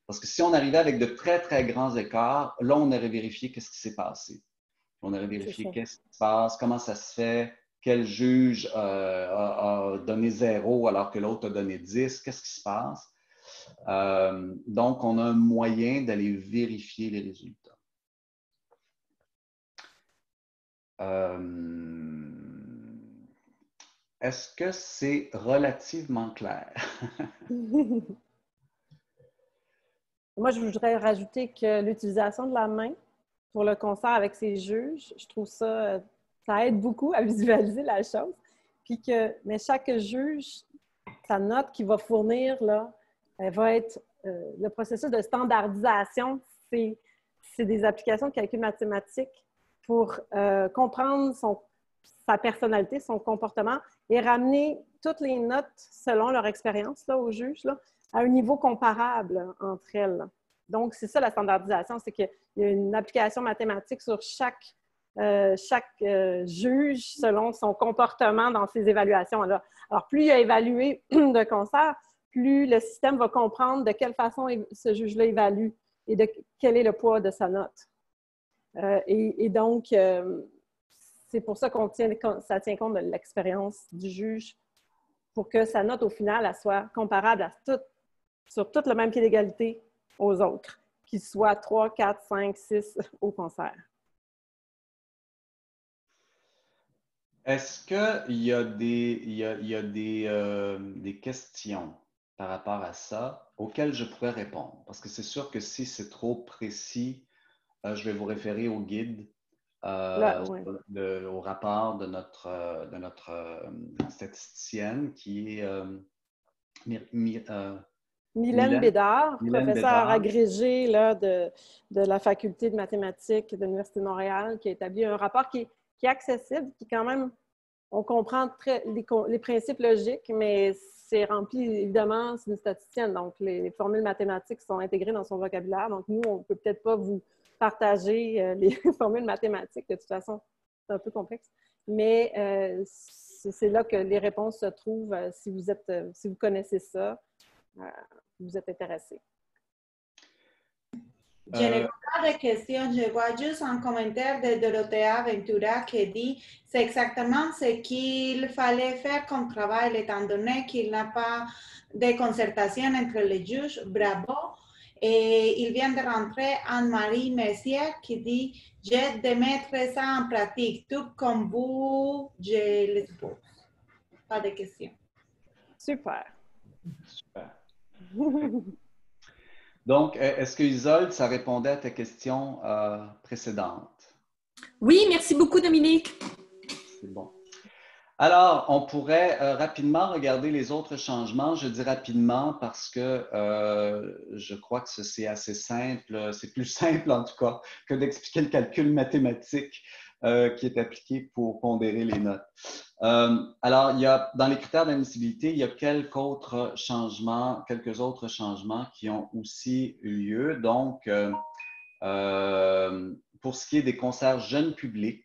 [SPEAKER 1] Parce que si on arrivait avec de très grands écarts, là, on aurait vérifié qu'est-ce qui s'est passé. On aurait vérifié qu'est-ce qui se passe, comment ça se fait, quel juge a donné 0 alors que l'autre a donné 10, qu'est-ce qui se passe. Donc, on a un moyen d'aller vérifier les résultats. Est-ce que c'est relativement clair?
[SPEAKER 3] Moi, je voudrais rajouter que l'utilisation de la main pour le concert avec ses juges, je trouve ça aide beaucoup à visualiser la chose. Puis mais chaque juge, sa note qu'il va fournir, là, elle va être le processus de standardisation, c'est des applications de calcul mathématique pour comprendre sa personnalité, son comportement et ramener toutes les notes selon leur expérience là, aux juges là, à un niveau comparable entre elles. Donc, c'est ça la standardisation, c'est qu'il y a une application mathématique sur chaque juge selon son comportement dans ces évaluations-là. Alors, plus il a évalué de concert, plus le système va comprendre de quelle façon ce juge-là évalue et de quel est le poids de sa note. Et donc, c'est pour ça ça tient compte de l'expérience du juge pour que sa note, au final, elle soit comparable sur tout le même pied d'égalité aux autres, qu'ils soient 3, 4, 5, 6 au concert.
[SPEAKER 1] Est-ce qu'il y a des questions par rapport à ça auxquelles je pourrais répondre? Parce que c'est sûr que si c'est trop précis, je vais vous référer au guide, au rapport de notre statisticienne qui est
[SPEAKER 3] Mylène Bédard, professeure agrégée là, de la Faculté de mathématiques de l'Université de Montréal, qui a établi un rapport qui est accessible, qui quand même, on comprend les principes logiques, mais c'est rempli, évidemment, c'est une statisticienne, donc les formules mathématiques sont intégrées dans son vocabulaire. Donc, nous, on ne peut peut-être pas vous partager les formules mathématiques. De toute façon, c'est un peu complexe. Mais c'est là que les réponses se trouvent si vous connaissez ça. Vous êtes intéressé.
[SPEAKER 2] Je n'ai pas de questions, je vois juste un commentaire de Dorothea Ventura qui dit c'est exactement ce qu'il fallait faire comme travail étant donné qu'il n'a pas de concertation entre les juges. Bravo. Et il vient de rentrer Anne-Marie Messier qui dit j'ai de mettre ça en pratique, tout comme vous, je le suppose. Pas de questions.
[SPEAKER 3] Super.
[SPEAKER 1] Super. Donc, est-ce que Isolde, ça répondait à ta question précédente?
[SPEAKER 4] Oui, merci beaucoup, Dominique.
[SPEAKER 1] C'est bon. Alors, on pourrait rapidement regarder les autres changements. Je dis rapidement parce que je crois que c'est assez simple. C'est plus simple, en tout cas, que d'expliquer le calcul mathématique qui est appliqué pour pondérer les notes. Alors, dans les critères d'admissibilité, il y a quelques autres changements qui ont aussi eu lieu. Donc, pour ce qui est des concerts jeunes publics,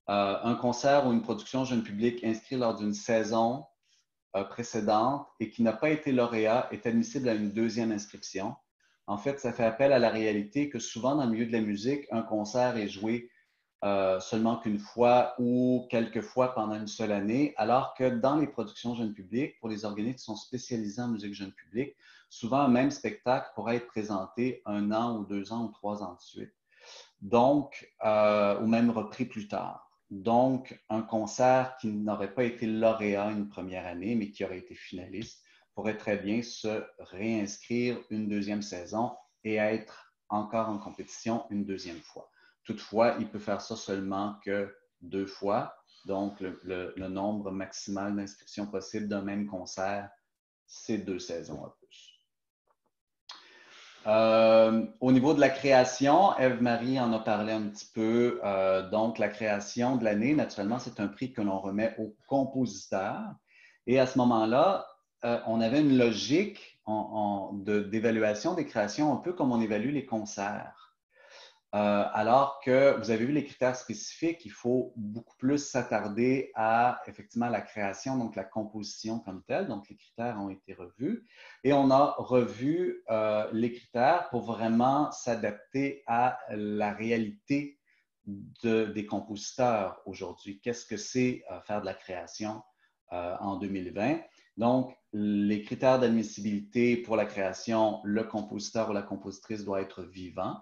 [SPEAKER 1] un concert ou une production jeune public inscrit lors d'une saison précédente et qui n'a pas été lauréat est admissible à une deuxième inscription. En fait, ça fait appel à la réalité que souvent dans le milieu de la musique, un concert est joué seulement qu'une fois ou quelques fois pendant une seule année, alors que dans les productions jeunes publics, pour les organismes qui sont spécialisés en musique jeune public, souvent un même spectacle pourrait être présenté 1 an ou 2 ans ou 3 ans de suite. Donc, ou même repris plus tard. Donc, un concert qui n'aurait pas été lauréat une première année, mais qui aurait été finaliste, pourrait très bien se réinscrire une deuxième saison et être encore en compétition une deuxième fois. Toutefois, il peut faire ça seulement que 2 fois. Donc, le nombre maximal d'inscriptions possible d'un même concert, c'est 2 saisons à plus. Au niveau de la création, Ève-Marie en a parlé un petit peu. Donc, la création de l'année, naturellement, c'est un prix que l'on remet aux compositeurs. Et à ce moment-là, on avait une logique d'évaluation des créations, un peu comme on évalue les concerts. Alors que vous avez vu les critères spécifiques, il faut beaucoup plus s'attarder à effectivement la création, donc la composition comme telle. Donc, les critères ont été revus et on a revu les critères pour vraiment s'adapter à la réalité des compositeurs aujourd'hui. Qu'est-ce que c'est faire de la création en 2020? Donc, les critères d'admissibilité pour la création, le compositeur ou la compositrice doit être vivant.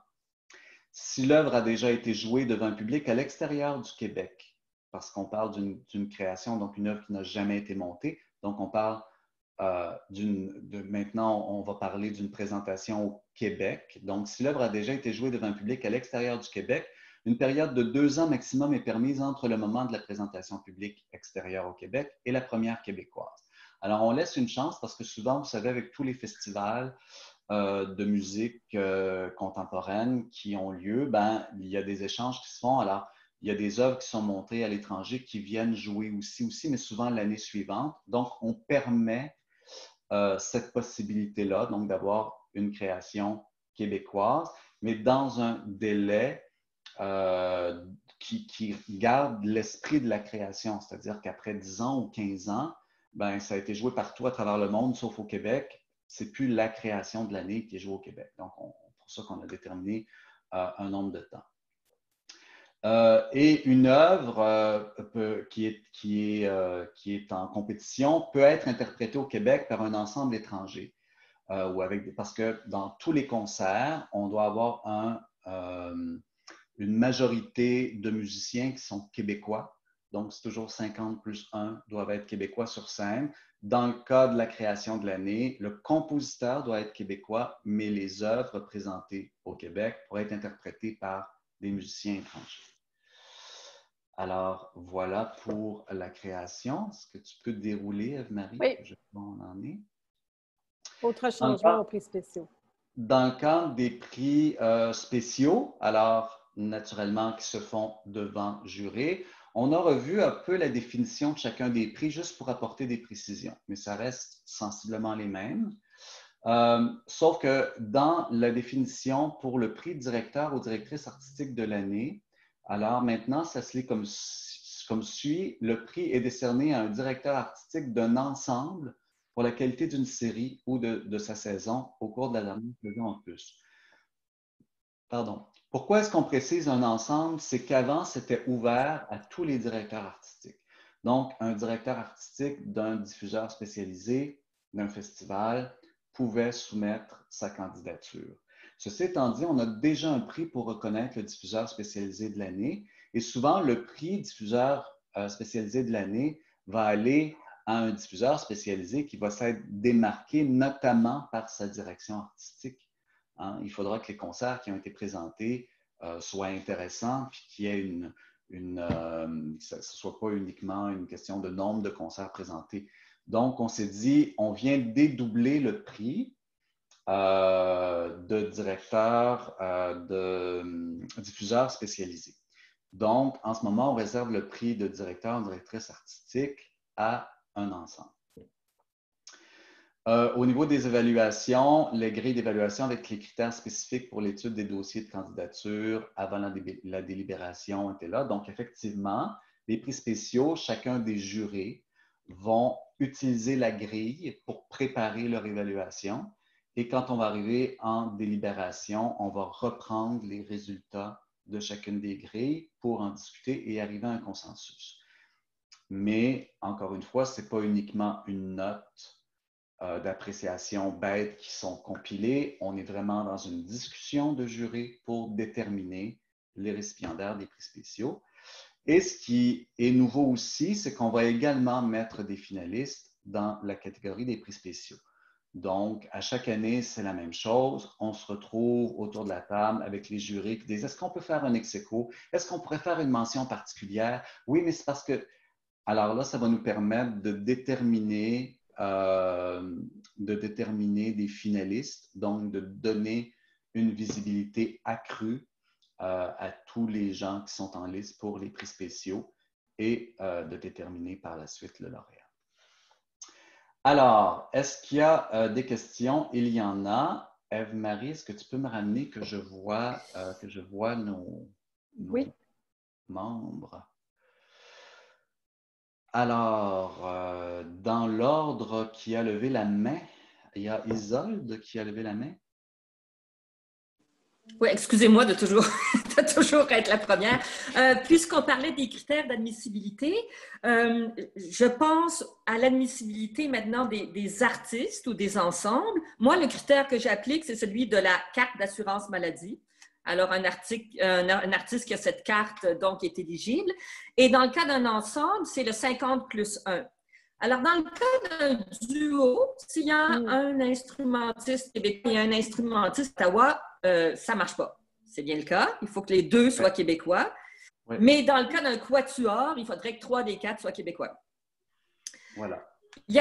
[SPEAKER 1] Si l'œuvre a déjà été jouée devant un public à l'extérieur du Québec, parce qu'on parle d'une création, donc une œuvre qui n'a jamais été montée, donc on parle maintenant, on va parler d'une présentation au Québec. Donc, si l'œuvre a déjà été jouée devant un public à l'extérieur du Québec, une période de 2 ans maximum est permise entre le moment de la présentation publique extérieure au Québec et la première québécoise. Alors, on laisse une chance parce que souvent, vous savez, avec tous les festivals, de musique contemporaine qui ont lieu, il y a des échanges qui se font. Alors, il y a des œuvres qui sont montées à l'étranger qui viennent jouer aussi, mais souvent l'année suivante. Donc, on permet cette possibilité-là, donc d'avoir une création québécoise, mais dans un délai qui garde l'esprit de la création, c'est-à-dire qu'après 10 ans ou 15 ans, ça a été joué partout à travers le monde, sauf au Québec. C'est plus la création de l'année qui est jouée au Québec. Donc, c'est pour ça qu'on a déterminé un nombre de temps. Et une œuvre qui est en compétition peut être interprétée au Québec par un ensemble étranger. Parce que dans tous les concerts, on doit avoir une majorité de musiciens qui sont québécois. Donc, c'est toujours 50 plus 1 doivent être québécois sur scène. Dans le cas de la création de l'année, le compositeur doit être québécois, mais les œuvres présentées au Québec pourraient être interprétées par des musiciens étrangers. Alors, voilà pour la création. Est-ce que tu peux dérouler, Ève-Marie?
[SPEAKER 3] Oui.
[SPEAKER 1] Je sais où on en est.
[SPEAKER 3] Autre changement aux prix spéciaux.
[SPEAKER 1] Dans le cadre des prix spéciaux, alors, naturellement, qui se font devant jury, on a revu un peu la définition de chacun des prix juste pour apporter des précisions, mais ça reste sensiblement les mêmes. Sauf que dans la définition pour le prix directeur ou directrice artistique de l'année, alors maintenant, ça se lit comme suit. Le prix est décerné à un directeur artistique d'un ensemble pour la qualité d'une série ou de sa saison au cours de la dernière saison en plus. Pardon. Pourquoi est-ce qu'on précise un ensemble? C'est qu'avant, c'était ouvert à tous les directeurs artistiques. Donc, un directeur artistique d'un diffuseur spécialisé, d'un festival, pouvait soumettre sa candidature. Ceci étant dit, on a déjà un prix pour reconnaître le diffuseur spécialisé de l'année et souvent, le prix diffuseur spécialisé de l'année va aller à un diffuseur spécialisé qui va s'être démarqué notamment par sa direction artistique. Hein? Il faudra que les concerts qui ont été présentés soient intéressants puis qu'il y ait ce ne soit pas uniquement une question de nombre de concerts présentés. Donc, on s'est dit, on vient dédoubler le prix de directeur de diffuseur spécialisé. Donc, en ce moment, on réserve le prix de directeur ou directrice artistique à un ensemble. Au niveau des évaluations, les grilles d'évaluation avec les critères spécifiques pour l'étude des dossiers de candidature avant la délibération étaient là. Donc, effectivement, les prix spéciaux, chacun des jurés vont utiliser la grille pour préparer leur évaluation. Et quand on va arriver en délibération, on va reprendre les résultats de chacune des grilles pour en discuter et arriver à un consensus. Mais, encore une fois, ce n'est pas uniquement une note d'appréciation bêtes qui sont compilées. On est vraiment dans une discussion de jury pour déterminer les récipiendaires des prix spéciaux. Et ce qui est nouveau aussi, c'est qu'on va également mettre des finalistes dans la catégorie des prix spéciaux. Donc, à chaque année, c'est la même chose. On se retrouve autour de la table avec les jurys qui disent « Est-ce qu'on peut faire un ex-aequo? Est-ce qu'on pourrait faire une mention particulière? » Oui, mais c'est parce que… Alors là, ça va nous permettre de déterminer des finalistes, donc de donner une visibilité accrue à tous les gens qui sont en liste pour les prix spéciaux et de déterminer par la suite le lauréat. Alors, est-ce qu'il y a des questions? Il y en a. Ève-Marie, est-ce que tu peux me ramener que je vois nos
[SPEAKER 3] Oui.
[SPEAKER 1] membres? Alors, dans l'ordre qui a levé la main, il y a Isolde qui a levé la main.
[SPEAKER 4] Oui, excusez-moi de toujours être la première. Puisqu'on parlait des critères d'admissibilité, je pense à l'admissibilité maintenant des artistes ou des ensembles. Moi, le critère que j'applique, c'est celui de la carte d'assurance maladie. Alors, un artiste qui a cette carte, donc, est éligible. Et dans le cas d'un ensemble, c'est le 50+1. Alors, dans le cas d'un duo, s'il y a un instrumentiste québécois et un instrumentiste Ottawa, ça ne marche pas. C'est bien le cas. Il faut que les deux soient québécois. Ouais. Mais dans le cas d'un quatuor, il faudrait que 3 des 4 soient québécois.
[SPEAKER 1] Voilà.
[SPEAKER 4] Il y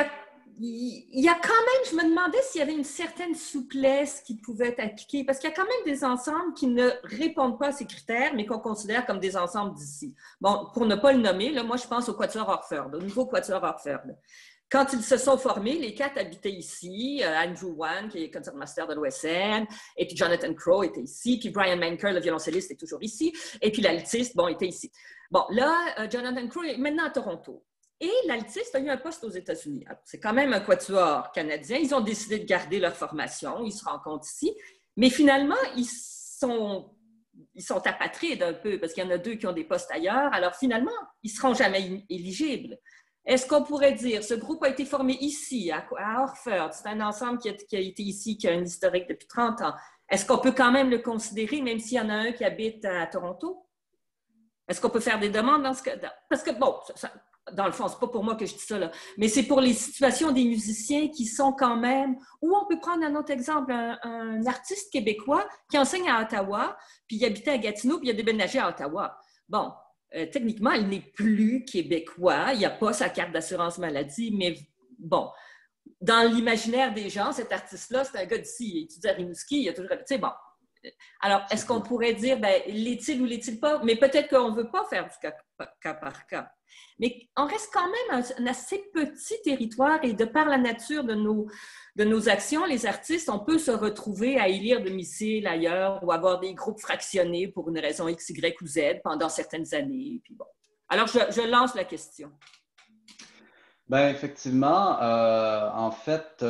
[SPEAKER 4] a quand même, je me demandais s'il y avait une certaine souplesse qui pouvait être appliquée, parce qu'il y a quand même des ensembles qui ne répondent pas à ces critères, mais qu'on considère comme des ensembles d'ici. Bon, pour ne pas le nommer, là, moi, je pense au Quatuor Orford, au nouveau Quatuor Orford. Quand ils se sont formés, les 4 habitaient ici. Andrew Wan, qui est concertmaster de l'OSN, et puis Jonathan Crowe était ici, puis Brian Manker, le violoncelliste, est toujours ici, et puis l'altiste, bon, était ici. Bon, là, Jonathan Crowe est maintenant à Toronto. Et l'altiste a eu un poste aux États-Unis. C'est quand même un quatuor canadien. Ils ont décidé de garder leur formation. Ils se rencontrent ici. Mais finalement, ils sont apatrides un peu parce qu'il y en a 2 qui ont des postes ailleurs. Alors finalement, ils ne seront jamais éligibles. Est-ce qu'on pourrait dire, ce groupe a été formé ici, à Orford, c'est un ensemble qui a été ici, qui a un historique depuis 30 ans. Est-ce qu'on peut quand même le considérer, même s'il y en a un qui habite à Toronto? Est-ce qu'on peut faire des demandes dans ce cas? Parce que, bon, dans le fond, ce n'est pas pour moi que je dis ça, là, mais c'est pour les situations des musiciens qui sont quand même… Ou on peut prendre un autre exemple, un artiste québécois qui enseigne à Ottawa, puis il habitait à Gatineau, puis il a déménagé à Ottawa. Bon, techniquement, il n'est plus québécois, il n'a pas sa carte d'assurance maladie, mais bon, dans l'imaginaire des gens, cet artiste-là, c'est un gars d'ici, il étudie à Rimouski, il a toujours habité, bon. Alors, est-ce qu'on pourrait dire, ben, l'est-il ou l'est-il pas? Mais peut-être qu'on ne veut pas faire du cas par cas. Mais on reste quand même un assez petit territoire et de par la nature de nos actions, les artistes, on peut se retrouver à élire domicile ailleurs ou avoir des groupes fractionnés pour une raison X, Y ou Z pendant certaines années. Puis bon. Alors, je lance la question.
[SPEAKER 1] Bien, effectivement, en fait,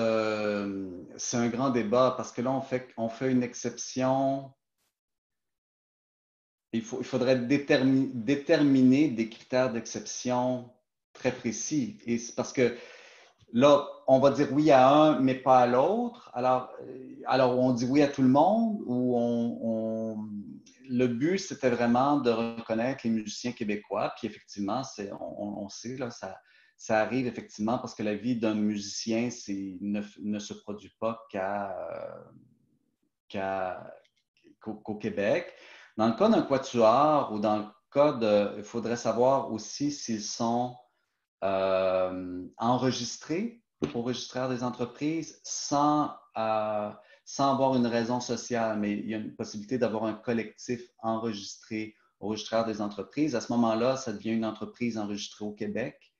[SPEAKER 1] c'est un grand débat parce que là, on fait une exception il faudrait déterminer des critères d'exception très précis. Et c'est parce que là, on va dire oui à un, mais pas à l'autre. Alors, on dit oui à tout le monde ou le but, c'était vraiment de reconnaître les musiciens québécois. Puis effectivement, on sait, là, ça arrive effectivement parce que la vie d'un musicien ne se produit pas qu'au Québec. Dans le cas d'un quatuor ou dans le cas il faudrait savoir aussi s'ils sont enregistrés au registraire des entreprises sans avoir une raison sociale, mais il y a une possibilité d'avoir un collectif enregistré au registraire des entreprises. À ce moment-là, ça devient une entreprise enregistrée au Québec.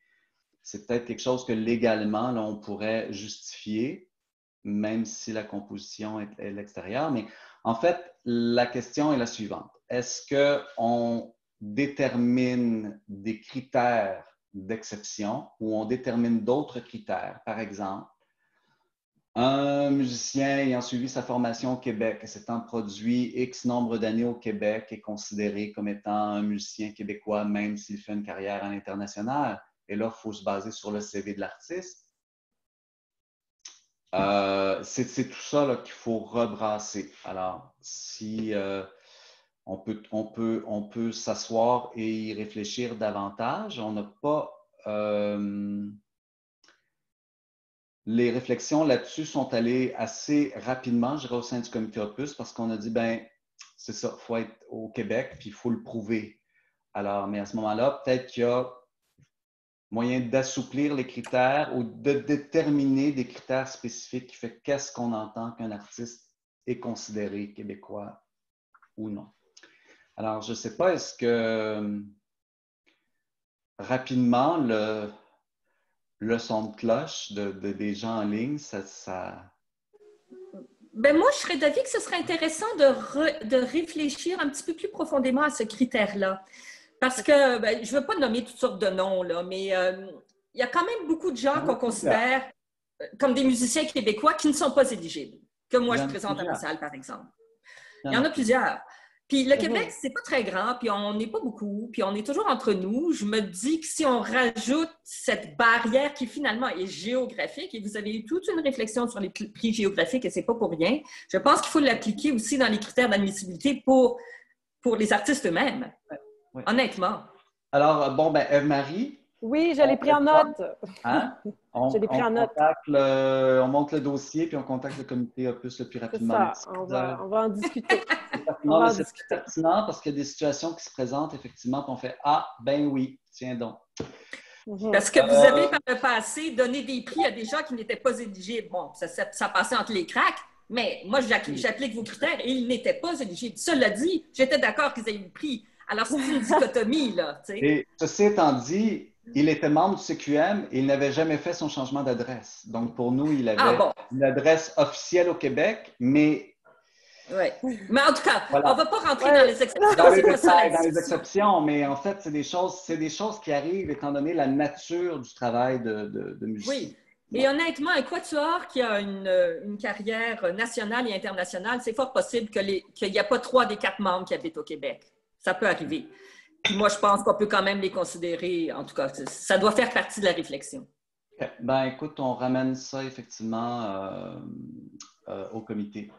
[SPEAKER 1] C'est peut-être quelque chose que légalement, là, on pourrait justifier, même si la composition est l'extérieur. Mais en fait, la question est la suivante. Est-ce qu'on détermine des critères d'exception ou on détermine d'autres critères? Par exemple, un musicien ayant suivi sa formation au Québec et s'étant produit X nombre d'années au Québec est considéré comme étant un musicien québécois, même s'il fait une carrière à l'international. Et là, il faut se baser sur le CV de l'artiste. C'est tout ça qu'il faut rebrasser. Alors, si on peut s'asseoir et y réfléchir davantage, on n'a pas... les réflexions là-dessus sont allées assez rapidement, je dirais, au sein du comité Opus, parce qu'on a dit, ben, c'est ça, il faut être au Québec, puis il faut le prouver. Alors, mais à ce moment-là, peut-être qu'il y a moyen d'assouplir les critères ou de déterminer des critères spécifiques qui fait qu'est-ce qu'on entend qu'un artiste est considéré québécois ou non. Alors, je ne sais pas, est-ce que rapidement, le son de cloche des gens en ligne, ça...
[SPEAKER 4] Ben moi, je serais d'avis que ce serait intéressant de réfléchir un petit peu plus profondément à ce critère-là. Parce que, ben, je ne veux pas nommer toutes sortes de noms, là, mais il y a quand même beaucoup de gens qu'on considère comme des musiciens québécois qui ne sont pas éligibles, que moi je présente à ma salle, par exemple. Il y en a plusieurs. Puis le Québec, c'est pas très grand, puis on n'est pas beaucoup, puis on est toujours entre nous. Je me dis que si on rajoute cette barrière qui finalement est géographique, et vous avez eu toute une réflexion sur les prix géographiques, et c'est pas pour rien, je pense qu'il faut l'appliquer aussi dans les critères d'admissibilité pour les artistes eux-mêmes, honnêtement.
[SPEAKER 1] Alors, bon, ben Eve-Marie...
[SPEAKER 3] Oui, je l'ai pris en note.
[SPEAKER 1] Hein?
[SPEAKER 3] Je l'ai pris en note.
[SPEAKER 1] On monte le dossier, puis on contacte le comité Opus le plus rapidement.
[SPEAKER 3] C'est ça, on va en discuter.
[SPEAKER 1] C'est pertinent parce qu'il y a des situations qui se présentent, effectivement, puis on fait « Ah, ben oui, tiens donc. »
[SPEAKER 4] Parce que vous avez, par le passé, donné des prix à des gens qui n'étaient pas éligibles. Bon, ça passait entre les cracks, mais moi, j'applique vos critères et ils n'étaient pas éligibles. Cela dit, j'étais d'accord qu'ils aient eu le prix. Alors, c'est une dichotomie, là. T'sais.
[SPEAKER 1] Et ceci étant dit, il était membre du CQM et il n'avait jamais fait son changement d'adresse. Donc, pour nous, il avait une adresse officielle au Québec, mais...
[SPEAKER 4] Oui. Mais en tout cas, on ne va pas rentrer dans les exceptions.
[SPEAKER 1] Dans les exceptions, mais en fait, c'est des choses qui arrivent étant donné la nature du travail de musicien.
[SPEAKER 4] Oui. Et honnêtement, un quatuor qui a une carrière nationale et internationale, c'est fort possible qu'il n'y a pas 3 des 4 membres qui habitent au Québec. Ça peut arriver. Puis moi, je pense qu'on peut quand même les considérer, en tout cas, ça doit faire partie de la réflexion.
[SPEAKER 1] Okay. Ben, écoute, on ramène ça effectivement au comité.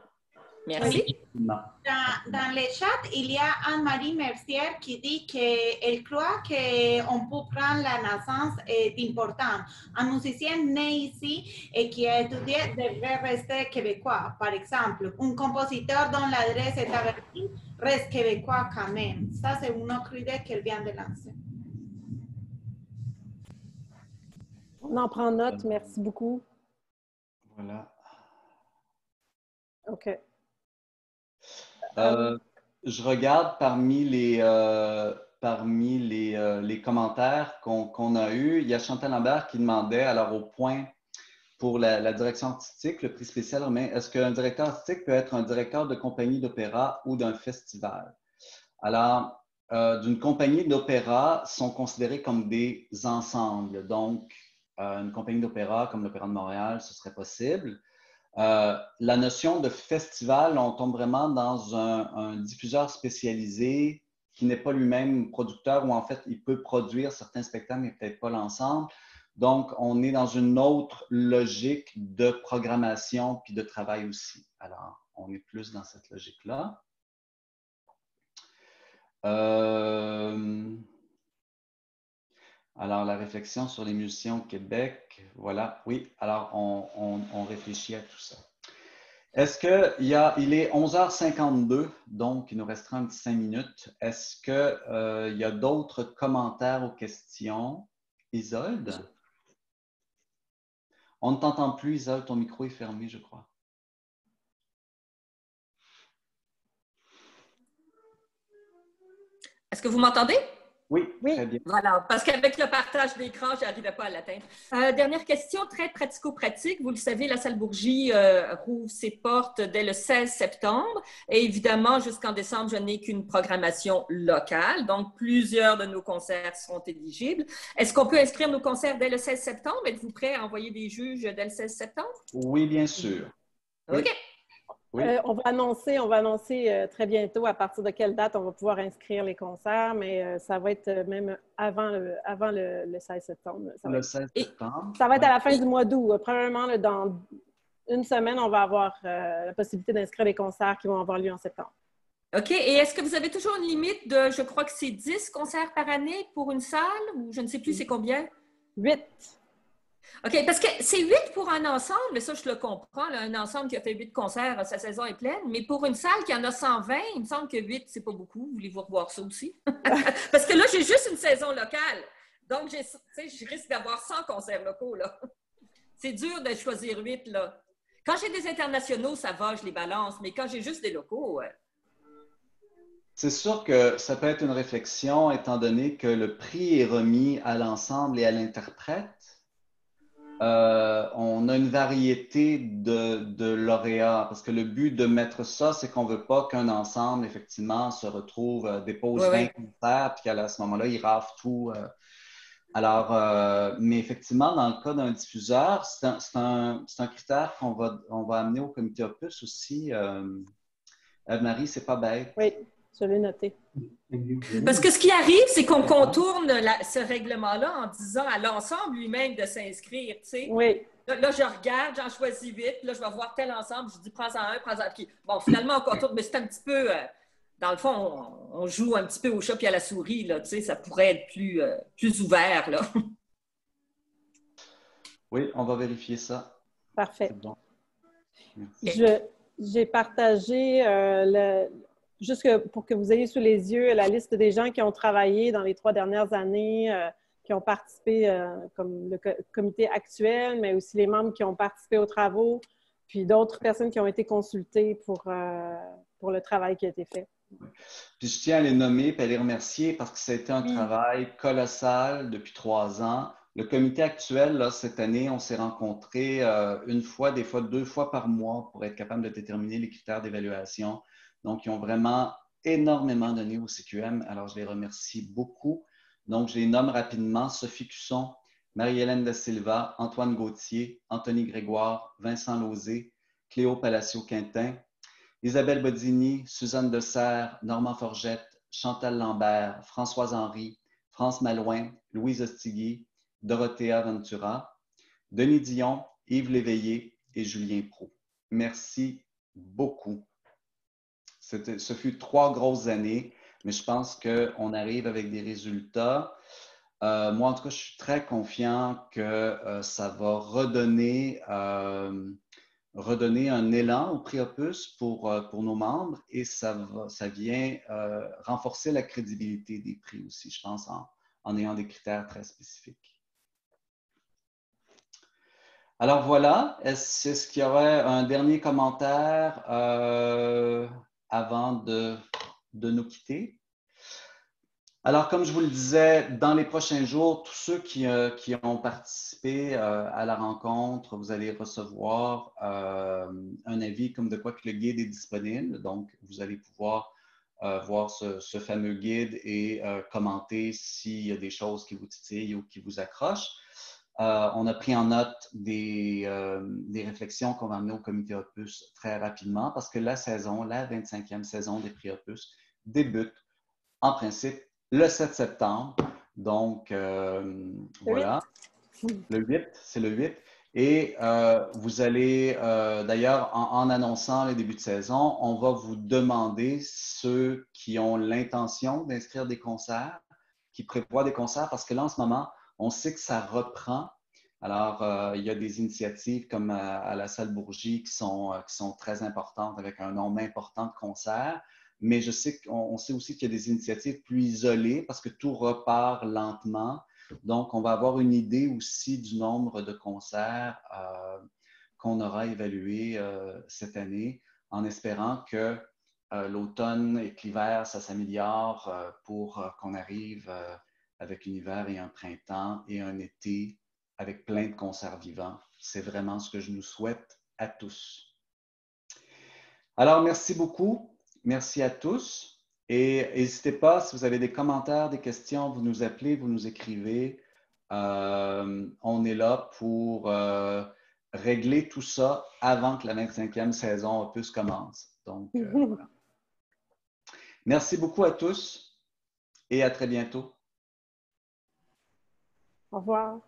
[SPEAKER 4] Merci.
[SPEAKER 2] Dans le chat, il y a Anne-Marie Mercier qui dit qu'elle croit qu'on peut prendre la naissance est important. Un musicien né ici et qui a étudié devrait rester québécois. Par exemple, un compositeur dont l'adresse est à Berlin reste québécois quand même. Ça, c'est une autre idée qu'elle vient de lancer.
[SPEAKER 3] On en prend note. Merci beaucoup.
[SPEAKER 1] Voilà.
[SPEAKER 3] OK.
[SPEAKER 1] Je regarde parmi les commentaires qu'on a eus, il y a Chantal Lambert qui demandait, alors au point pour la direction artistique, le prix spécial, mais est-ce qu'un directeur artistique peut être un directeur de compagnie d'opéra ou d'un festival? Alors, d'une compagnie d'opéra sont considérés comme des ensembles. Donc, une compagnie d'opéra comme l'Opéra de Montréal, ce serait possible. La notion de festival, on tombe vraiment dans un diffuseur spécialisé qui n'est pas lui-même producteur ou en fait, il peut produire certains spectacles, mais peut-être pas l'ensemble. Donc, on est dans une autre logique de programmation puis de travail aussi. Alors, on est plus dans cette logique-là. Alors, la réflexion sur les musiciens au Québec, voilà, oui, alors on réfléchit à tout ça. Est-ce qu'il est 11h52, donc il nous restera un petit 5 minutes. Est-ce qu'il y a d'autres commentaires ou questions? Isolde? On ne t'entend plus, Isolde, ton micro est fermé, je crois.
[SPEAKER 4] Est-ce que vous m'entendez?
[SPEAKER 1] Oui, très bien.
[SPEAKER 4] Voilà, parce qu'avec le partage d'écran, je n'arrivais pas à l'atteindre. Dernière question, très pratico-pratique. Vous le savez, la salle Bourgie rouvre ses portes dès le 16 septembre. Et évidemment, jusqu'en décembre, je n'ai qu'une programmation locale. Donc, plusieurs de nos concerts seront éligibles. Est-ce qu'on peut inscrire nos concerts dès le 16 septembre? Êtes-vous prêt à envoyer des juges dès le 16 septembre?
[SPEAKER 1] Oui, bien sûr.
[SPEAKER 4] OK.
[SPEAKER 1] Oui. Oui.
[SPEAKER 3] On va annoncer très bientôt à partir de quelle date on va pouvoir inscrire les concerts, mais ça va être même avant le 16 septembre.
[SPEAKER 1] Le 16 septembre.
[SPEAKER 3] Ça va être à la fin du mois d'août. Probablement, là, dans une semaine, on va avoir la possibilité d'inscrire les concerts qui vont avoir lieu en septembre.
[SPEAKER 4] OK. Et est-ce que vous avez toujours une limite de, je crois que c'est 10 concerts par année pour une salle, ou je ne sais plus c'est combien?
[SPEAKER 3] 8.
[SPEAKER 4] OK, parce que c'est 8 pour un ensemble, mais ça, je le comprends. Là, un ensemble qui a fait 8 concerts, sa saison est pleine. Mais pour une salle qui en a 120, il me semble que 8, c'est pas beaucoup. Voulez-vous revoir ça aussi? Parce que là, j'ai juste une saison locale. Donc, je risque d'avoir 100 concerts locaux. Là. C'est dur de choisir 8. Là. Quand j'ai des internationaux, ça va, je les balance. Mais quand j'ai juste des locaux...
[SPEAKER 1] C'est sûr que ça peut être une réflexion, étant donné que le prix est remis à l'ensemble et à l'interprète. On a une variété de lauréats, parce que le but de mettre ça, c'est qu'on ne veut pas qu'un ensemble, effectivement, se retrouve, dépose 20 concerts, puis qu'à ce moment-là, il rafle tout. Mais effectivement, dans le cas d'un diffuseur, c'est un critère qu'on va amener au comité Opus aussi. Marie, c'est pas bête.
[SPEAKER 3] Oui, je l'ai noté.
[SPEAKER 4] Parce que ce qui arrive, c'est qu'on contourne ce règlement-là en disant à l'ensemble lui-même de s'inscrire, tu sais.
[SPEAKER 3] Oui.
[SPEAKER 4] Là, je regarde, j'en choisis 8, là, je vais voir tel ensemble, je dis prends-en un, prends-en un. Bon, finalement, on contourne, mais c'est un petit peu, dans le fond, on joue un petit peu au chat et à la souris, là, tu sais, ça pourrait être plus ouvert, là.
[SPEAKER 1] Oui, on va vérifier ça.
[SPEAKER 3] Parfait.
[SPEAKER 1] C'est bon.
[SPEAKER 3] J'ai partagé juste pour que vous ayez sous les yeux la liste des gens qui ont travaillé dans les 3 dernières années, qui ont participé comme le comité actuel, mais aussi les membres qui ont participé aux travaux, puis d'autres personnes qui ont été consultées pour le travail qui a été fait.
[SPEAKER 1] Puis je tiens à les nommer et à les remercier parce que ça a été un travail colossal depuis 3 ans. Le comité actuel, là, cette année, on s'est rencontrés une fois, des fois 2 fois par mois pour être capable de déterminer les critères d'évaluation. Donc, ils ont vraiment énormément donné au CQM. Alors, je les remercie beaucoup. Donc, je les nomme rapidement. Sophie Cusson, Marie-Hélène Da Silva, Antoine Gauthier, Anthony Grégoire, Vincent Lauzé, Cléo Palacio-Quintin, Isabelle Bodini, Suzanne Desserre, Normand Forgette, Chantal Lambert, Françoise Henry, France Malouin, Louise Ostigui, Dorothea Ventura, Denis Dion, Yves Léveillé et Julien Proulx. Merci beaucoup. Ce fut 3 grosses années, mais je pense qu'on arrive avec des résultats. Moi, en tout cas, je suis très confiant que ça va redonner un élan au prix Opus pour nos membres et ça vient renforcer la crédibilité des prix aussi, je pense, en ayant des critères très spécifiques. Alors voilà, est-ce qu'il y aurait un dernier commentaire avant de nous quitter? Alors, comme je vous le disais, dans les prochains jours, tous ceux qui ont participé à la rencontre, vous allez recevoir un avis comme de quoi que le guide est disponible. Donc, vous allez pouvoir voir ce fameux guide et commenter s'il y a des choses qui vous titillent ou qui vous accrochent. On a pris en note des réflexions qu'on va amener au comité Opus très rapidement parce que la 25e saison des prix Opus débute en principe, le 7 septembre. Donc, voilà. Le 8, c'est le 8. Et vous allez, d'ailleurs, en annonçant les débuts de saison, on va vous demander ceux qui ont l'intention d'inscrire des concerts, qui prévoient des concerts, parce que là, en ce moment, on sait que ça reprend. Alors, il y a des initiatives comme à la Salle Bourgie qui sont très importantes avec un nombre important de concerts. Mais je sais qu'on sait aussi qu'il y a des initiatives plus isolées parce que tout repart lentement. Donc, on va avoir une idée aussi du nombre de concerts qu'on aura évalués cette année en espérant que l'automne et que l'hiver, ça s'améliore pour qu'on arrive avec un hiver et un printemps et un été avec plein de concerts vivants. C'est vraiment ce que je nous souhaite à tous. Alors, merci beaucoup. Merci à tous. Et n'hésitez pas, si vous avez des commentaires, des questions, vous nous appelez, vous nous écrivez. On est là pour régler tout ça avant que la 25e saison opus commence. Donc, voilà. Merci beaucoup à tous et à très bientôt.
[SPEAKER 3] Au revoir.